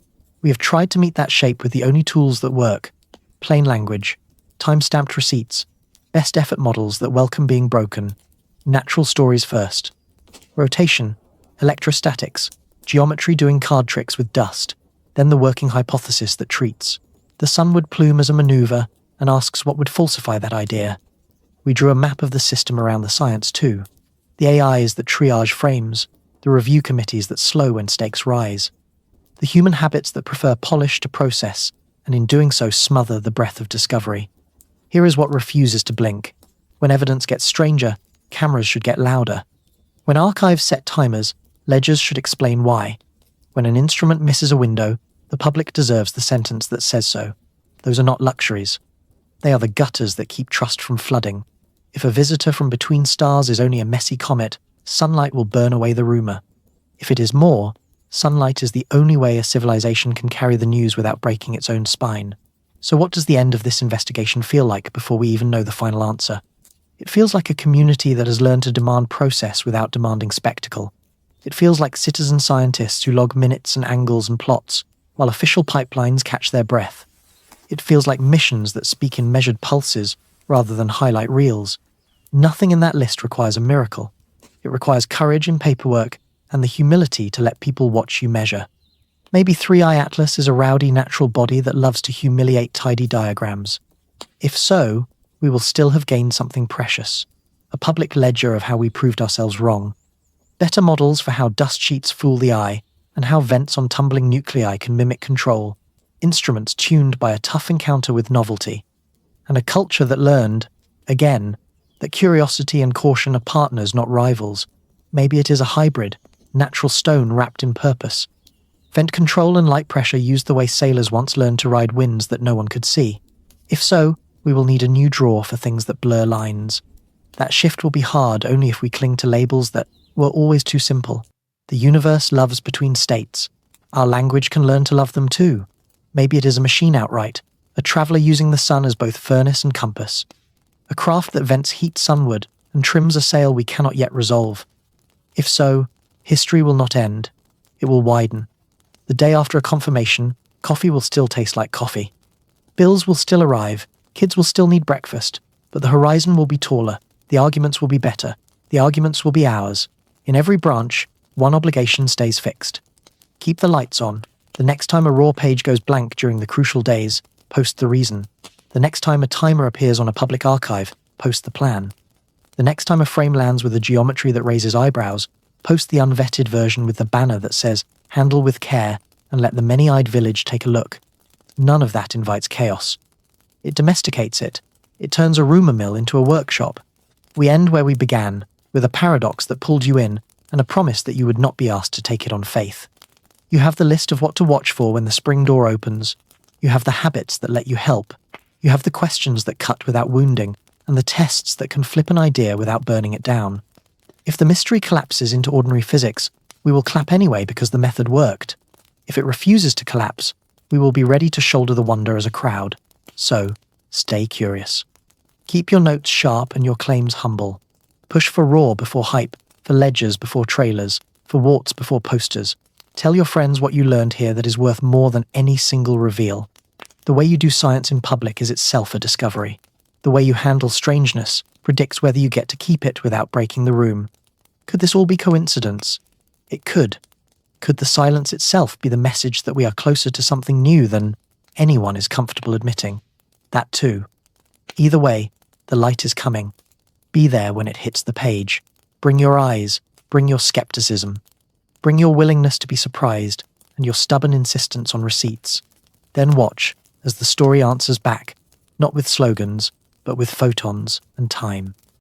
We have tried to meet that shape with the only tools that work. Plain language, time-stamped receipts, best effort models that welcome being broken, natural stories first. Rotation, electrostatics, geometry doing card tricks with dust, then the working hypothesis that treats. The sunward plume as a maneuver and asks what would falsify that idea. We drew a map of the system around the science too. The AIs that triage frames, the review committees that slow when stakes rise. The human habits that prefer polish to process, and in doing so smother the breath of discovery. Here is what refuses to blink. When evidence gets stranger, cameras should get louder. When archives set timers, ledgers should explain why. When an instrument misses a window, the public deserves the sentence that says so. Those are not luxuries. They are the gutters that keep trust from flooding. If a visitor from between stars is only a messy comet, sunlight will burn away the rumor. If it is more, sunlight is the only way a civilization can carry the news without breaking its own spine. So what does the end of this investigation feel like before we even know the final answer? It feels like a community that has learned to demand process without demanding spectacle. It feels like citizen scientists who log minutes and angles and plots, while official pipelines catch their breath. It feels like missions that speak in measured pulses rather than highlight reels. Nothing in that list requires a miracle. It requires courage in paperwork and the humility to let people watch you measure. Maybe 3i Atlas is a rowdy natural body that loves to humiliate tidy diagrams. If so, we will still have gained something precious. A public ledger of how we proved ourselves wrong. Better models for how dust sheets fool the eye and how vents on tumbling nuclei can mimic control. Instruments tuned by a tough encounter with novelty. And a culture that learned, again, that curiosity and caution are partners, not rivals. Maybe it is a hybrid, natural stone wrapped in purpose. Vent control and light pressure used the way sailors once learned to ride winds that no one could see. If so, we will need a new drawer for things that blur lines. That shift will be hard only if we cling to labels that were always too simple. The universe loves between states. Our language can learn to love them too. Maybe it is a machine outright, a traveler using the sun as both furnace and compass. A craft that vents heat sunward and trims a sail we cannot yet resolve. If so, history will not end. It will widen. The day after a confirmation, coffee will still taste like coffee. Bills will still arrive, kids will still need breakfast, but the horizon will be taller, the arguments will be better, the arguments will be ours. In every branch, one obligation stays fixed. Keep the lights on. The next time a raw page goes blank during the crucial days, post the reason. The next time a timer appears on a public archive, post the plan. The next time a frame lands with a geometry that raises eyebrows, post the unvetted version with the banner that says, "Handle with care, and let the many-eyed village take a look." None of that invites chaos. It domesticates it. It turns a rumor mill into a workshop. We end where we began, with a paradox that pulled you in, and a promise that you would not be asked to take it on faith. You have the list of what to watch for when the spring door opens. You have the habits that let you help. You have the questions that cut without wounding, and the tests that can flip an idea without burning it down. If the mystery collapses into ordinary physics, we will clap anyway because the method worked. If it refuses to collapse, we will be ready to shoulder the wonder as a crowd. So, stay curious. Keep your notes sharp and your claims humble. Push for raw before hype, for ledgers before trailers, for warts before posters. Tell your friends what you learned here that is worth more than any single reveal. The way you do science in public is itself a discovery. The way you handle strangeness predicts whether you get to keep it without breaking the room. Could this all be coincidence? It could. Could the silence itself be the message that we are closer to something new than anyone is comfortable admitting? That too. Either way, the light is coming. Be there when it hits the page. Bring your eyes, Bring your skepticism. Bring your willingness to be surprised and your stubborn insistence on receipts. Then watch as the story answers back, not with slogans, but with photons and time.